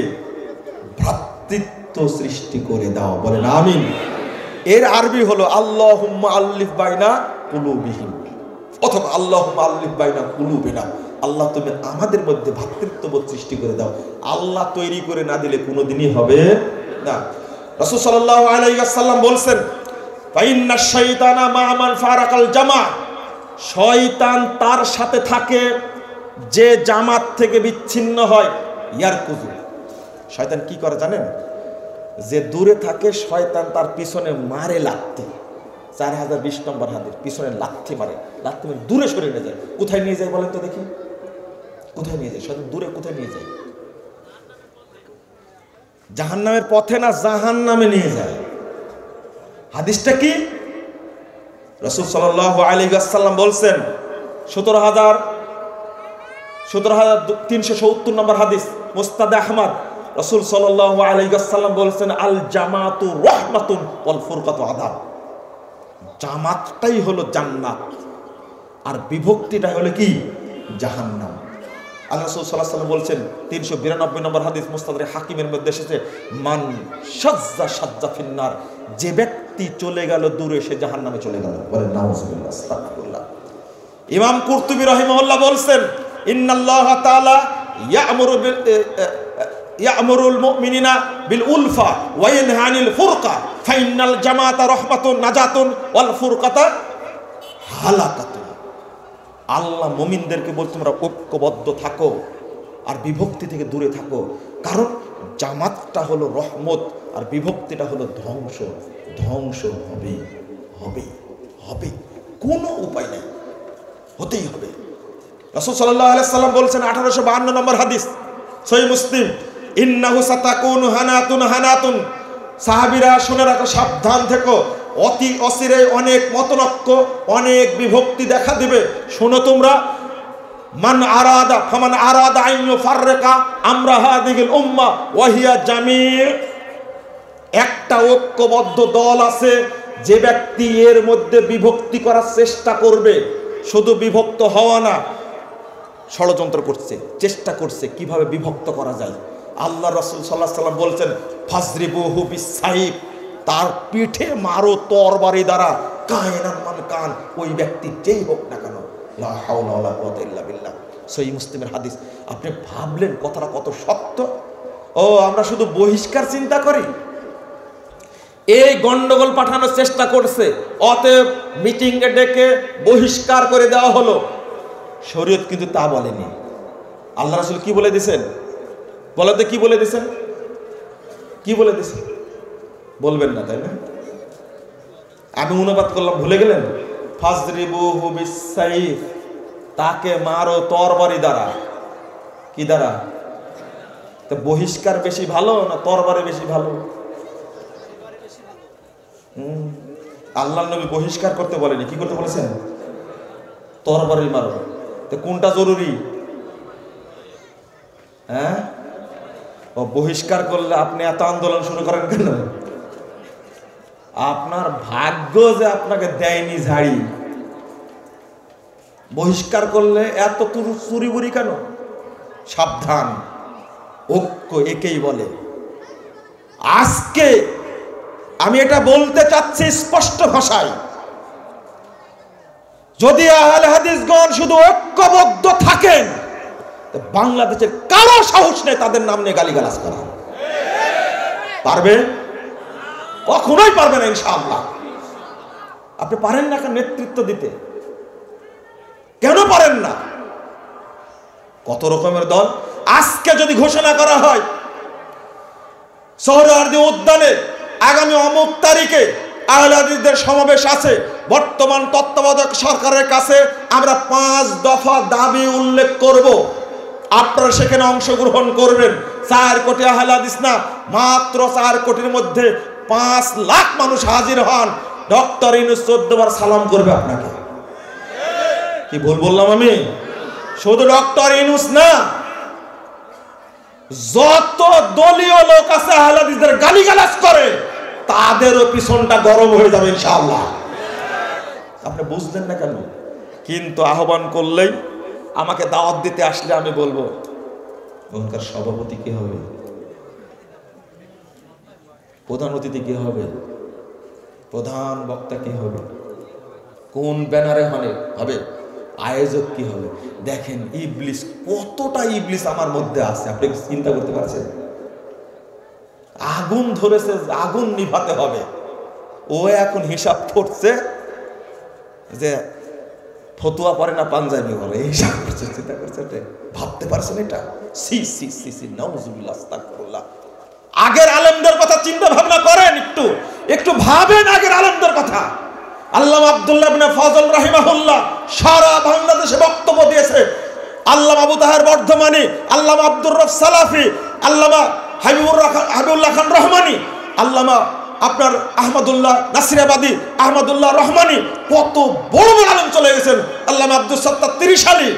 ভ্রাতৃত্ব সৃষ্টি করে দাও, বলেন আমিন। এর আরবি হলো আল্লাহুম্মা আল্লিফ বাইনা কুলুবিহিম, অথবা আল্লাহুম্মা আল্লিফ বাইনা কুলুবিনা। আল্লাহ তুমি আমাদের মধ্যে ভ্রাতৃত্ববোধ সৃষ্টি করে দাও। আল্লাহ তৈরি করে না দিলে কোনোদিনই হবে না। রাসূল সাল্লাল্লাহু আলাইহি ওয়াসাল্লাম বলছেন, ফাইন্না শাইতানা মা মান ফারাকাল জামা, শয়তান তার সাথে থাকে যে জামাত থেকে বিচ্ছিন্ন হয়। ইয়ারকুজু, শয়তান কি করে জানেন? যে দূরে থাকে শয়তান তার পিছনে মারে লাথি। 4020 নম্বর হাদিস, পিছনে লাথি মারে, লাথি মারে দূরে সরে নিয়ে যায়। কোথায় নিয়ে যায় বলেন তো দেখি? কোথায় নিয়ে যায় শয়তান? দূরে কোথায় নিয়ে যায়? জাহান্নামের পথে না, জাহান্নামে নিয়ে যায়। হাদিসটা কি? রাসূল সাল্লাল্লাহু আলাইহি ওয়াসাল্লাম বলছেন, 17370 নম্বর হাদিস, মুসনাদে আহমদ। রাসূল সাল্লাল্লাহু আলাইহি ওয়াসাল্লাম বলছেন, আল জামাতু রাহমাতুন ওয়াল ফুরকাতু আযাব। জামাতটাই হলো জান্নাত, আর বিভক্তিটা হলো কি? জাহান্নাম। আল্লাহ রাসূল সাল্লাল্লাহু আলাইহি ওয়াসাল্লাম বলছেন, 392 নম্বর হাদিস, মুস্তাদরাক হাকিমের মধ্যে এসেছে, মান শাজ্জা শাজ্জা ফিন্নার, যে ব্যক্তি চলে গেল দূরে সে জাহান্নামে চলে গেল। বলেন নাউযুবিল্লাহ, আস্তাগফিরুল্লাহ। ইমাম কুরতুবী রাহিমাহুল্লাহ বলছেন, ইন্নাল্লাহা তাআলা ইয়া'মুরুল মুমিনিনা বিল উলফা ওয়া ইয়ানহা আনিল ফুরকা ফাইনাল জামাতা রাহমাতুন নাজাতুন ওয়াল ফুরকাতা হালাকাতুন। আল্লাহ মুমিনদেরকে বলছে, তোমরা ঐক্যবদ্ধ থাকো আর বিভক্তি থেকে দূরে থাকো, কারণ জামাতটা হলো রহমত আর বিভক্তিটা হলো ধ্বংস। ধ্বংস হবে হবে হবে, কোনো উপায় নেই, হতেই হবে। রাসূল সাল্লাল্লাহু আলাইহি সাল্লাম বলছেন, 1852 নম্বর হাদিস, সহিহ মুসলিম, ইন্নাহু সাতাকুনু হানাতুন হানাতুন, সাহাবীরা শুনে রাখো, সাবধান থেকো, অতি অচিরে অনেক মতনক্য, অনেক বিভক্তি দেখা দিবে। শোনো তোমরা, মান আরাদা ফামান আরাদা আন ইউফাররিকা আমরা হাযিহিল উম্মাহ ওয়া হিয়া জামি'। একটা ঐক্যবদ্ধ দল আছে, যে ব্যক্তি এর মধ্যে বিভক্তি করার চেষ্টা করবে, শুধু বিভক্ত হওয়া না, ষড়যন্ত্র করছে, চেষ্টা করছে কিভাবে বিভক্ত করা যায়। আল্লাহ রাসূল সাল্লাল্লাহু আলাইহি ওয়াসাল্লাম বলছেন, ফাজরিবুহু বিসাইফ, তার পিঠে মারো তরবারি দ্বারা, কায়নান মান কান, ওই ব্যক্তি যেই হোক না কেন। লা হাওলা ওয়ালা কুওয়াতা ইল্লা বিল্লাহ, সহিহ মুসলিমের হাদিস। আপনি ভাবলেন কথাটা কত সত্য। ও আমরা শুধু বহিষ্কার চিন্তা করি, এই গন্ডগোল পাঠানোর চেষ্টা করছে, অতএব মিটিং এ ডেকে বহিষ্কার করে দেওয়া হলো। শরীয়ত কিন্তু তা বলেনি। আল্লাহ রাসূল কি বলে দিয়েছেন? বলতে কি বলে দিয়েছেন? কি বলে দিয়েছেন? বলবেন না, তাই না? আমি অনুবাদ করলাম, ভুলে গেলেন? ফাজরিবুহু বিসাইফ, তাকে মারো তরবারি দ্বারা। কি দ্বারা? তো বহিষ্কার বেশি ভালো না তরবারি বেশি ভালো? আল্লাহ নবী বহিষ্কার করতে বলেনি, কি করতে বলেছেন? তরবারি মারো। তো কোনটা জরুরি? হ্যাঁ, ও বহিষ্কার করলে আপনি এত আন্দোলন শুরু করেন কেন? আপনার ভাগ্য যে আপনাকে দেয়নি ঝাড়ি। বহিষ্কার করলে এত চুরি বুরি কেন? সাবধান, ঐক্য একেই বলে। আজকে আমি এটা বলতে চাচ্ছি স্পষ্ট ভাষায়, যদি আহলে হাদিসগণ শুধু ঐক্যবদ্ধ থাকেন, বাংলাদেশের কারো সাহস নেই তাদের নাম নিয়ে গালিগালাজ করা। পারবে? কখনোই পারবে না ইনশাআল্লাহ। আপনি পারেন না কেন নেতৃত্ব দিতে? কেন পারেন না? কত রকমের দল। আজকে যদি ঘোষণা করা হয় সোহরাওয়ার্দী উদ্যানে আগামী অমুক তারিখে আহলে হাদিসদের সমাবেশ আছে, বর্তমান তত্ত্বাবধায়ক সরকারের কাছে আমরা 5 দফা দাবি উল্লেখ করব, আপনারা সেখানে অংশগ্রহণ করবেন। 4 কোটি আহলে হাদিস না, মাত্র 4 কোটির মধ্যে 5 লাখ মানুষ হাজির হন। ডক্টর ইউনূস 14 বার সালাম করবে আপনাকে। কি ভুল বললাম আমি? শুধু ডক্টর ইউনূস না, যত দলীয় লোক আছে আহলে হাদিসদের গালিগালাজ করে, তাদেরও পিছনটা গরম হয়ে যাবে ইনশাআল্লাহ। আপনি বুঝলেন না কেন? কিন্তু আহ্বান করলেই, আমাকে দাওয়াত দিতে আসলে আমি বলবো ওখানকার সভাপতি কি হবে, প্রধান অতিথি কি হবে, প্রধান বক্তা কি হবে, কোন ব্যানারে হবে, আয়োজক কি হবে। দেখেন ইবলিস, কতটা ইবলিস আমার মধ্যে আছে, আপনি চিন্তা করতে পারছেন? আগুন ধরেছে, আগুন নিভাতে হবে। ও এখন হিসাব করছে যে ফতুয়া পরে না পাঞ্জাবি বলে, হিসাব করছে, চিন্তা করছে। ভাবতে পারছেন এটা? সি সি সি সি, নাউজুবিল্লাহ, আস্তাগফিরুল্লাহ। আগের আলেমদের কথা চিন্তা ভাবনা করেন, একটু ভাবেন আগের আলেমদের কথা। আল্লামা আব্দুল্লাহ ইবনে ফজল রাহিমাহুল্লাহ সারা বাংলাদেশে বক্তব্য দিয়েছে। আল্লামা আবু তাহের বর্ধমানী, আল্লামা আব্দুর রব সালাফি, আল্লামা হাবিবুল্লাহ খান রহমানী, আল্লামা আপনার আহমদুল্লাহ নাসিরাবাদী, আহমদুল্লাহ রহমানী, কত বড় বড় আলেম চলে গেছেন। আল্লামা আব্দুল সত্তার 30 সালি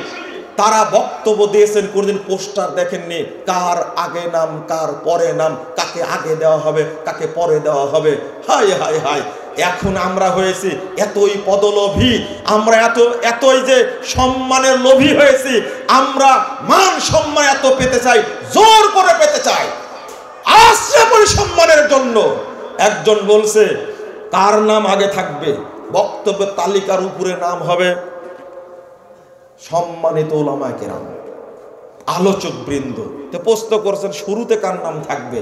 তারা বক্তব্য দিয়েছেন। কোনদিন পোস্টার দেখেননি কার আগে নাম কার পরে নাম, কাকে আগে দেওয়া হবে কাকে পরে দেওয়া হবে। হায় হায় হায়, এখন আমরা হয়েছি এতই পদলোভী, আমরা এতই যে সম্মানের লোভী হয়েছি। আমরা মান সম্মান এত পেতে চাই, জোর করে পেতে চাই, আশ্রয় পরি সম্মানের জন্য। একজন বলছে কার নাম আগে থাকবে, বক্তব্যের তালিকার উপরে নাম হবে সম্মানিত উলামায়ে কেরাম, আলোচক বৃন্দ। তো প্রশ্ন করছেন শুরুতে কার নাম থাকবে।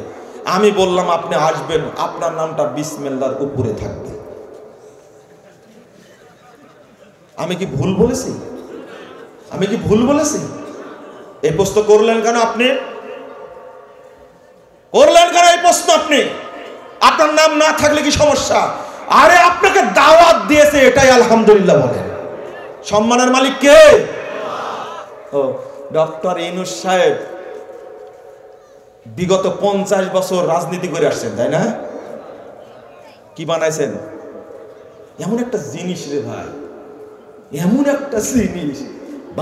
আমি বললাম আপনি আসবেন, আপনার নামটা বিসমিল্লাহর উপরে থাকবে। আমি কি ভুল বলেছি? আমি কি ভুল বলেছি? এই প্রশ্ন করলেন কেন আপনি? করলেন কেন এই প্রশ্ন আপনি? আপনার নাম না থাকলে কি সমস্যা? আরে আপনাকে দাওয়াত দিয়েছে, এটাই আলহামদুলিল্লাহ বলেন। সম্মানের মালিক কে? ও ডক্টর ইউনূস সাহেব বিগত 50 বছর রাজনীতি করে আসছেন, তাই না? কি বানাইছেন? এমন একটা জিনিস রে ভাই, এমন একটা জিনিস,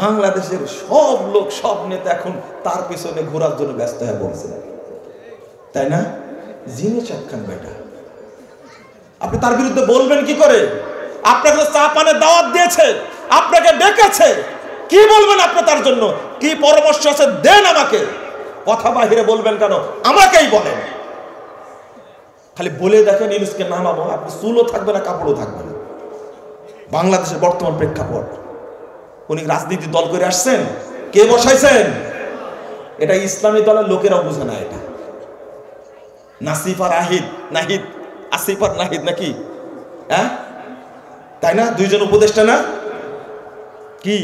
বাংলাদেশের সব লোক, সব নেতা এখন তার পিছনে ঘোরার জন্য ব্যস্ত হয়ে পড়ছে, তাই না? জিনিস একখান বেটা, আপনি তার বিরুদ্ধে বলবেন কি করে? আপনাকে চা পানের দাওয়াত দিয়েছে, আপনাকে ডেকেছে, কি বলবেন আপনি তার জন্য? কি পরামর্শ আছে দেন আমাকে। কথা বাহিরে বলবেন কেন? আমাকেই বলেন। খালি বলে দেখেন ইউনূসকে নামাবো, আপনি চুলও থাকবে না, কাপড়ও থাকবে না। বাংলাদেশের বর্তমান প্রেক্ষাপট, উনি রাজনীতি দল করে আসছেন, কে বসাইছেন? এটা ইসলামী দলের লোকেরাও বুঝে না। এটা নাসিফ আর নাহিদ, আসিফ আর নাহিদ নাকি, হ্যাঁ তাই না? দুইজন উপদেষ্টা না? কি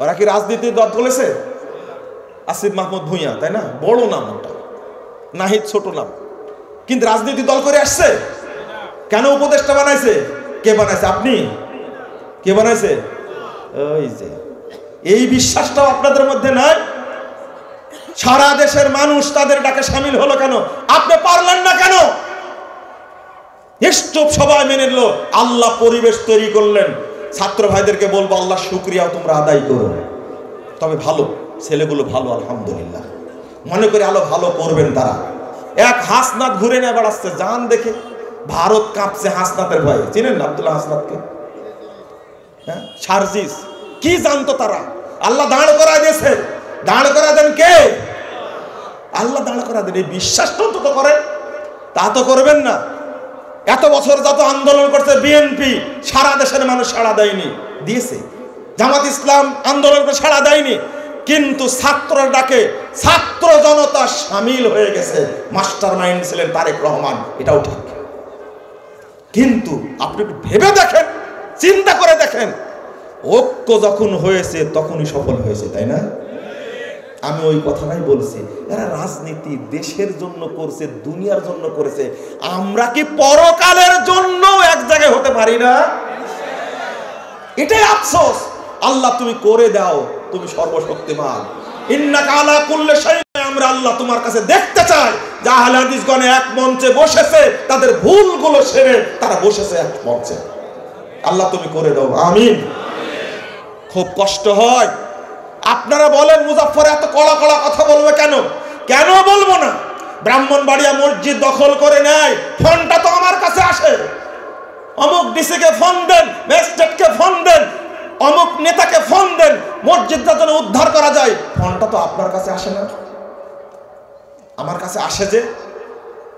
ওরা কি রাজনীতি দল করেছে? আসিফ মাহমুদ ভূঁইয়া, তাই না? বড় নাম ওটা, নাহিদ ছোট নাম, কিন্তু রাজনীতি দল করে আসছে। কেন উপদেষ্টা বানাইছে? কে বানাইছে? আপনি? কে বানাইছে? ওই যে এই বিশ্বাসটাও আপনাদের মধ্যে নাই। সারা দেশের মানুষ তাদের ডাকে সামিল হলো কেন? আপনি পারলেন না কেন? স্টপ সবাই মেনে নিল, আল্লাহ পরিবেশ তৈরি করলেন। ছাত্র ভাইদেরকে বলবো আল্লাহ শুকরিয়া তোমরা আদায় করো। তবে ভালো ছেলেগুলো ভালো, আলহামদুলিল্লাহ, মনে করি আলো ভালো করবেন তারা। এক হাসনাত ঘুরে নিয়ে বেড়াচ্ছে, জান দেখে ভারত কাঁপছে হাসনাতের ভয়ে। চিনেন না আব্দুল্লাহ হাসনাতকে? হ্যাঁ, সার্জিস, কি জানতো তারা? আল্লাহ দাঁড় করা দিয়েছে। দাঁড় করা দেন কে? আল্লাহ দাঁড় করা দেন। এই বিশ্বাসটা অন্তত করেন, তা তো করবেন না। এত বছর যত আন্দোলন করছে বিএনপি, সারা দেশের মানুষ সাড়া দেয়নি, দিয়েছে। জামাত ইসলাম আন্দোলন করে সাড়া দেয়নি, কিন্তু ছাত্র ডাকে ছাত্র জনতা সামিল হয়ে গেছে। মাস্টার মাইন্ড ছিলেন তারেক রহমান, এটাও ঠিক। কিন্তু আপনি ভেবে দেখেন, চিন্তা করে দেখেন, ঐক্য যখন হয়েছে তখনই সফল হয়েছে, তাই না? আমি ওই কথাটাই বলছি, এরা রাজনীতি দেশের জন্য করছে, দুনিয়ার জন্য করেছে। আমরা কি পরকালের জন্য এক জায়গায় হতে পারি না? এটাই আফসোস। আল্লাহ তুমি করে দাও, তুমি সর্বশক্তিমান। ইন্নাকা আলা কুল্লি শাইইন। আমরা আল্লাহ তোমার কাছে দেখতে চাই যে আহলে হাদিসগণ এক মঞ্চে বসেছে, তাদের ভুলগুলো সেরে তারা বসেছে এক মঞ্চে। আল্লাহ তুমি করে দাও, আমিন। খুব কষ্ট হয়। আপনারা বলেন মুজাফফর এত কড়া কড়া কথা বলবে কেন? কেন বলবো না? ব্রাহ্মণবাড়িয়া মসজিদ দখল করে নেয়, ফোনটা তো আমার কাছে আসে। অমুক ডিসিকে ফোন দেন, ম্যাজিস্ট্রেটকে ফোন দেন, অমুক নেতাকে ফোন দেন, মসজিদটা যেন উদ্ধার করা যায়। ফোনটা তো আপনার কাছে আসে না, আমার কাছে আসে যে।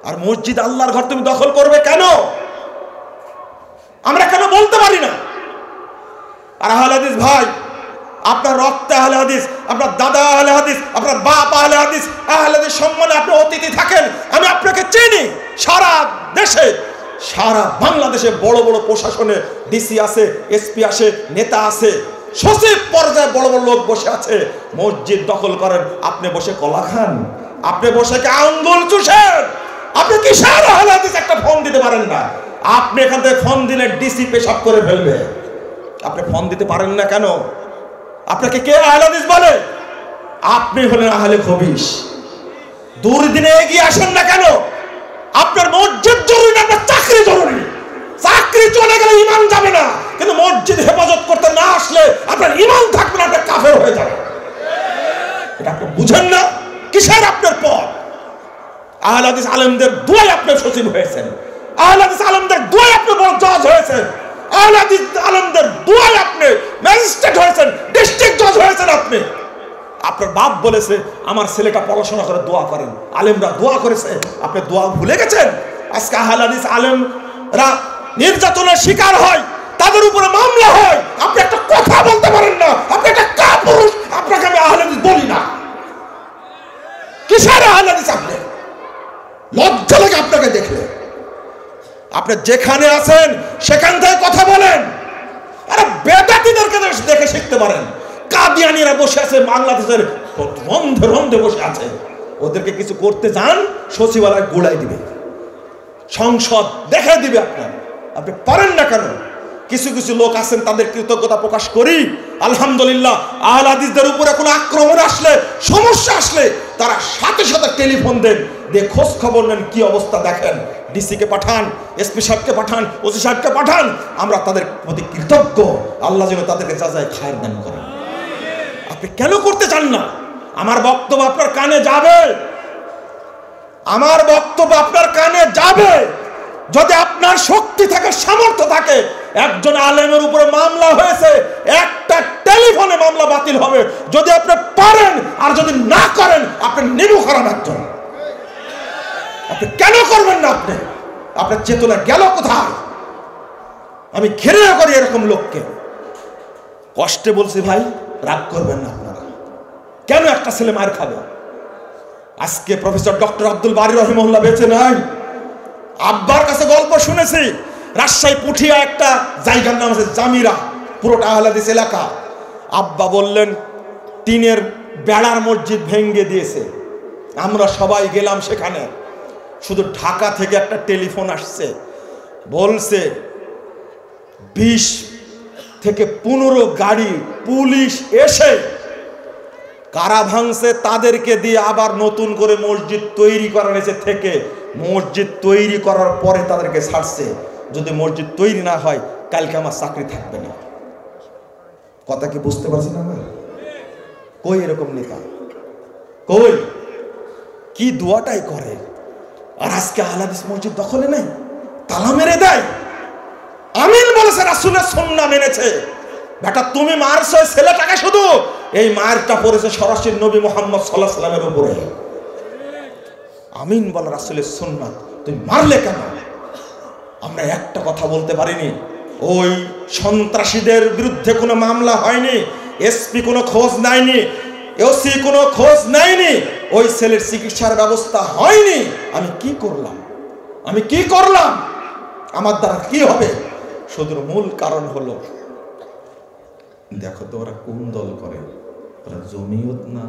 আর মসজিদ আল্লাহর ঘর তুমি দখল করবে কেন? আমরা কেন বলতে পারি না? আর আহলে হাদিস ভাই, আপনার রক্ত আহলে হাদিস, আপনার দাদা আহলে হাদিস, আপনার বাপ আহলে হাদিস, আহলে হাদিস সম্মানে আপনি অতিথি থাকেন। আমি আপনাকে চিনি। সারা দেশে, সারা বাংলাদেশে বড় বড় প্রশাসনে ডিসি আছে, এসপি আছে, নেতা আছে, সচিব পর্যায়ে বড় বড় লোক বসে আছে। মসজিদ দখল করেন, আপনি বসে কলা খান, আপনি বসে কি আঙ্গুল চুষেন? আপনি কি সারা আহলে হাদিস একটা ফোন দিতে পারেন না? আপনি এখান থেকে ফোন দিলে ডিসি পেশাব করে ফেলবে। আপনি ফোন দিতে পারেন না কেন? আপনাকে কে আহলে হাদিস বলে? আপনি হলেন আহলে খবিস। দুর্দিনে এগিয়ে আসেন না কেন? আপনার মসজিদ জরুরি না, আপনার চাকরি জরুরি। চাকরি চলে গেলে ঈমান যাবে না, কিন্তু মসজিদ হেফাজত করতে না আসলে আপনার ঈমান থাকবে না, আপনি কাফের হয়ে যাবেন। এটা আপনি বুঝেন না? কিসের আপনার পথ? আহলে হাদিস আলেমদের দুয়ায় আপনি সচিব হয়েছেন, আহলে হাদিস আলেমদের দুয়ায় আপনি বড় জজ হয়েছেন, আহলে হাদিস আলেমদের দুয়ায় আপনি ম্যাজিস্ট্রেট হয়েছেন, ডিস্ট্রিক্ট জজ হয়েছেন। আপনি, আপনার বাপ বলেছে আমার ছেলেটা পড়াশোনা করে দোয়া করেন, আলেমরা দোয়া করেছে, আপনি দোয়া ভুলে গেছেন। আজকে আহলে হাদিস আলেমরা নির্যাতনের শিকার হয়, তাদের উপরে মামলা হয়, আপনি একটা কথা বলতে পারেন না। আপনি একটা কাপুরুষ, আপনাকে আমি আহলে হাদিস বলি না। কিসের আহলে হাদিস? আপনি লজ্জা লাগে আপনাকে দেখলে? আপনি যেখানে আছেন সেখান থেকে কথা বলেন। আরে বেদাতীদেরকে দেখে শিখতে পারেন। কাদিয়ানীরা বসে আছে বাংলাদেশের রন্ধে রন্ধে বসে আছে, ওদেরকে কিছু করতে যান, সচিবালয় গোড়ায় দিবে, সংসদ দেখা দিবে। আপনি পারেন না কেন? কিছু কিছু লোক আছেন, তাদের কৃতজ্ঞতা প্রকাশ করি। আলহামদুলিল্লাহ, আহলে হাদিসদের উপরে কোনো আক্রমণ আসলে, সমস্যা আসলে তারা সাথে সাথে টেলিফোন দেন, দিয়ে খোঁজ খবর নেন কি অবস্থা দেখেন, ডিসিকে পাঠান, এসপি সাহেবকে পাঠান, ওসি সাহেবকে পাঠান। আমরা তাদের প্রতি কৃতজ্ঞ, আল্লাহ যেন তাদেরকে যা যায় খায়ের দান করেন। আপনি কেন করতে চান না? আমার বক্তব্য আপনার কানে যাবে, আমার বক্তব্য আপনার কানে যাবে যদি আপনার শক্তি থাকে, সামর্থ্য থাকে। একজন আলেমের উপরে মামলা হয়েছে, একটা টেলিফোনে মামলা বাতিল হবে যদি আপনি পারেন, আর যদি না করেন আপনি নিবু খারাপ একজন। আপনি কেন করবেন না? আপনার চেতনা গেল কোথায়? আমি ঘৃণা করি এরকম লোককে। কষ্টে বলছি ভাই, রাগ করবেন না আপনারা। কেন একটা ছেলে মার খাবে? আজকে প্রফেসর ডক্টর আব্দুল বারী রহিমাহুল্লাহ বেঁচে নাই। আব্বার কাছে গল্প শুনেছি, রাজশাহী পুঠিয়া একটা জায়গার নাম আছে জামিরা, পুরোটা আহলাদিস এলাকা। আব্বা বললেন টিনের বেড়ার মসজিদ ভেঙ্গে দিয়েছে, আমরা সবাই গেলাম সেখানে। শুধু ঢাকা থেকে একটা টেলিফোন আসছে, বলছে 20 থেকে 15 গাড়ি পুলিশ এসে কারা ভাঙছে তাদেরকে দিয়ে আবার নতুন করে মসজিদ তৈরি করা হয়েছে। থেকে মসজিদ তৈরি করার পরে তাদেরকে ছাড়ছে। যদি মসজিদ তৈরি না হয় কালকে আমার চাকরি থাকবে না। কথা কি বুঝতে পারছি না? কই এরকম নেতা, কই কি দোয়াটাই করে। আর আজকে আহলাদিস মসজিদ দখলে নেই, তালা মেরে দেয়। আমিন বলেছে, রাসূলের সুন্নাহ মেনেছে। বেটা তুমি মারছো ছেলেটাকে, শুধু এই মারটা পড়েছে সরাসরি নবী মুহাম্মদ সাল্লাল্লাহু আলাইহি ওয়াসাল্লামের উপরে। আমিন বল রাসূলের সুন্নাহ, তুমি মারলে কেন? আমরা একটা কথা বলতে পারিনি, ওই সন্ত্রাসীদের বিরুদ্ধে কোনো মামলা হয়নি, এসপি কোনো খোঁজ নেয়নি, ওসি কোনো খোঁজ নেয়নি, ওই ছেলের চিকিৎসার ব্যবস্থা হয়নি। আমি কি করলাম? আমি কি করলাম? আমার দ্বারা কি হবে? শুধু মূল কারণ হলো, দেখো তো ওরা কোন দল করে, ওরা জমিয়ত না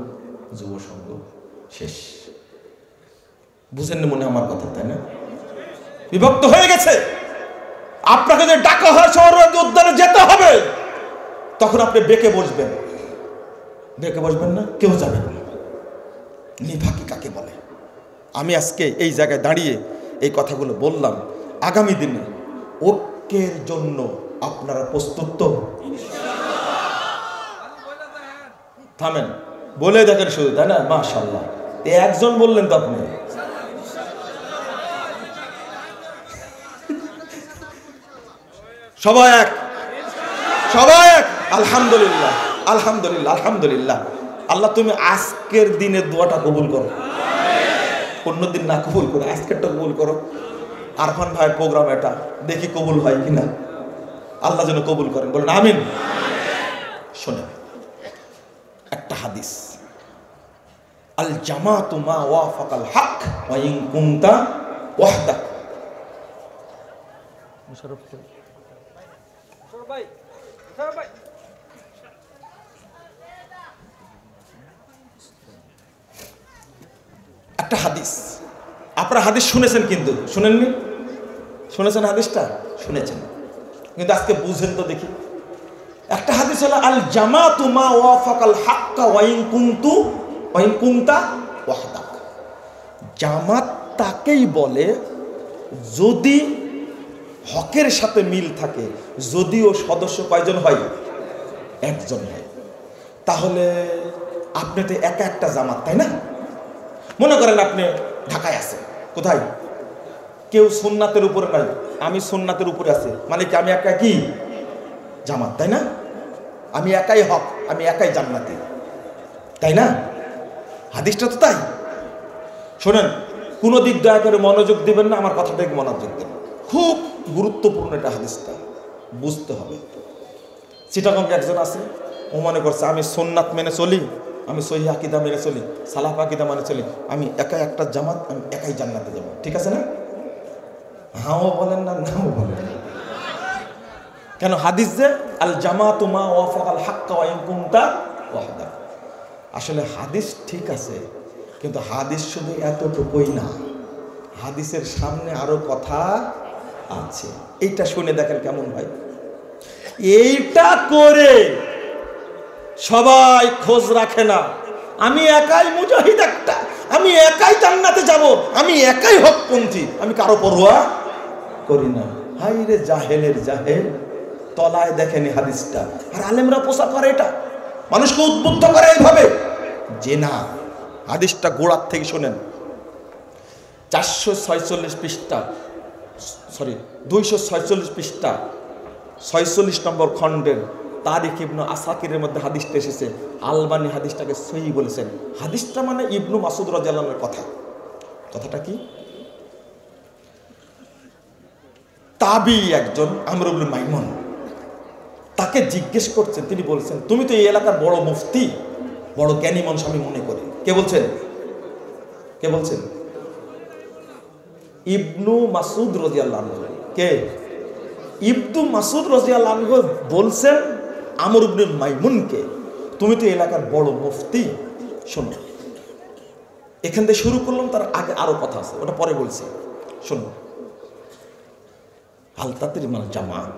যুব সংঘ। শেষ। বুঝেন মনে আমার কথা, তাই না? বিভক্ত হয়ে গেছে। আপনাকে যে ডাকা হয় সৌরভ উদ্যানে যেতে হবে, তখন আপনি বেঁকে বসবেন। বেঁকে বসবেন না, কেউ যাবেন না। নিফাকি কাকে বলে? আমি আজকে এই জায়গায় দাঁড়িয়ে এই কথাগুলো বললাম, আগামী দিনে ঐক্যের জন্য আপনারা প্রস্তুত তো? থামেন, বলে দেখেন শুধু, তাই না? মাশাআল্লাহ, একজন বললেন তো আপনি। সবাই এক, সবাই এক। আলহামদুলিল্লাহ, আলহামদুলিল্লাহ, আলহামদুলিল্লাহ। আল্লাহ তুমি আজকের দিনের দোয়াটা কবুল করো, অন্যদিন না কবুল করো, আজকেরটা কবুল করো। আরফান ভাইয়ের প্রোগ্রাম এটা, দেখি কবুল হয় কিনা। আল্লাহ যেন কবুল করেন, বলেন আমিন। শোনেন একটা হাদিস, আল জামাতু মা ওয়াফাকাল হক ওয়া ইন কুনতা ওয়াহদাক। মুশাররফ ভাই, ভাই একটা হাদিস, আপনারা হাদিস শুনেছেন কিন্তু শুনেননি? শুনেছেন হাদিসটা? শুনেছেন, কিন্তু আজকে বুঝেন তো দেখি। একটা হাদিস হলো আল জামাতু মা ওয়াফাকাল হাক্কা ওয়া ইন কুনতা ওয়াহদাক। জামাত তাকেই বলে যদি হকের সাথে মিল থাকে, যদিও সদস্য কয়জন হয়? একজন হয়। তাহলে আপনি তো একা একটা জামাত, তাই না? মনে করেন আপনি ঢাকায় আছেন, কোথায়? কেউ সুন্নাতের উপরে নাই, আমি সুন্নাতের উপরে আছি, মানে কি আমি একা কি জামাত, তাই না? আমি একাই হক, আমি একাই জান্নাতি, তাই না? হাদিসটা তো তাই। শোনেন, কোনো দিক দয়া করে মনোযোগ দিবেন না, আমার কথাটাকে মনোযোগ দেবেন। খুব গুরুত্বপূর্ণ এটা, হাদিসটা বুঝতে হবে। চিটাগং একজন আছে, ও মনে করছে আমি সুন্নাত মেনে চলি, আমি সহিহ আকীদা মেনে চলি, সালাফ আকীদা মেনে চলি, আমি একাই একটা জামাত, আমি একাই জান্নাতে যাব। ঠিক আছে না? হাও বলেন না, নাও বলেন না। কেন? হাদিস যে আল জামাতু মা ওয়াফাকাল হাক্কা ওয়া ইন কুনতা ওয়াহদাক। আসলে হাদিস ঠিক আছে, কিন্তু হাদিস শুধু এতটুকুই না, হাদিসের সামনে আরো কথা আছে। এইটা শুনে দেখেন কেমন হয়। এইটা করে সবাই খোঁজ রাখে না, আমি একাই মুজাহিদ একটা, আমি একাই জান্নাতে যাব, আমি একাই হকপন্থী, আমি কারো পরোয়া করি না। হাই রে জাহেলের জাহেল, তলায় দেখেনি হাদিসটা, আর আলেমরা প্রচার করে এটা, মানুষকে উদ্বুদ্ধ করে এইভাবে যে না, হাদিসটা গোড়ার থেকে শোনেন। 446 পৃষ্ঠা, সরি 246 পৃষ্ঠা 46 নম্বর খণ্ডের তারিখ ইবনু আসাকিরের মধ্যে হাদিসটা এসেছে। আলবানী হাদিসটাকে সহিহ বলেছেন। হাদিসটা মানে ইবনু মাসুদ রাদিয়াল্লাহু আনহুর কথা। কথাটা কি? তাবি একজন আমর ইবনে মাইমুন, তাকে জিজ্ঞেস করছেন, তিনি বলছেন তুমি তো এই এলাকার বড় মুফতি, বড় জ্ঞানী মানুষ আমি মনে করি। কে বলছেন? কে বলছেন? ইবনু মাসুদ রাদিয়াল্লাহু আনহু। কে? ইবনু মাসুদ রাদিয়াল্লাহু আনহু বলছেন আমর ইবনে মাইমুনকে, তুমি তো এলাকার বড় মুফতি, শোনো। এখান থেকে শুরু করলাম, তার আগে আরো কথা আছে, ওটা পরে বলছি, শোনো। আলতাতির মানে জামাত,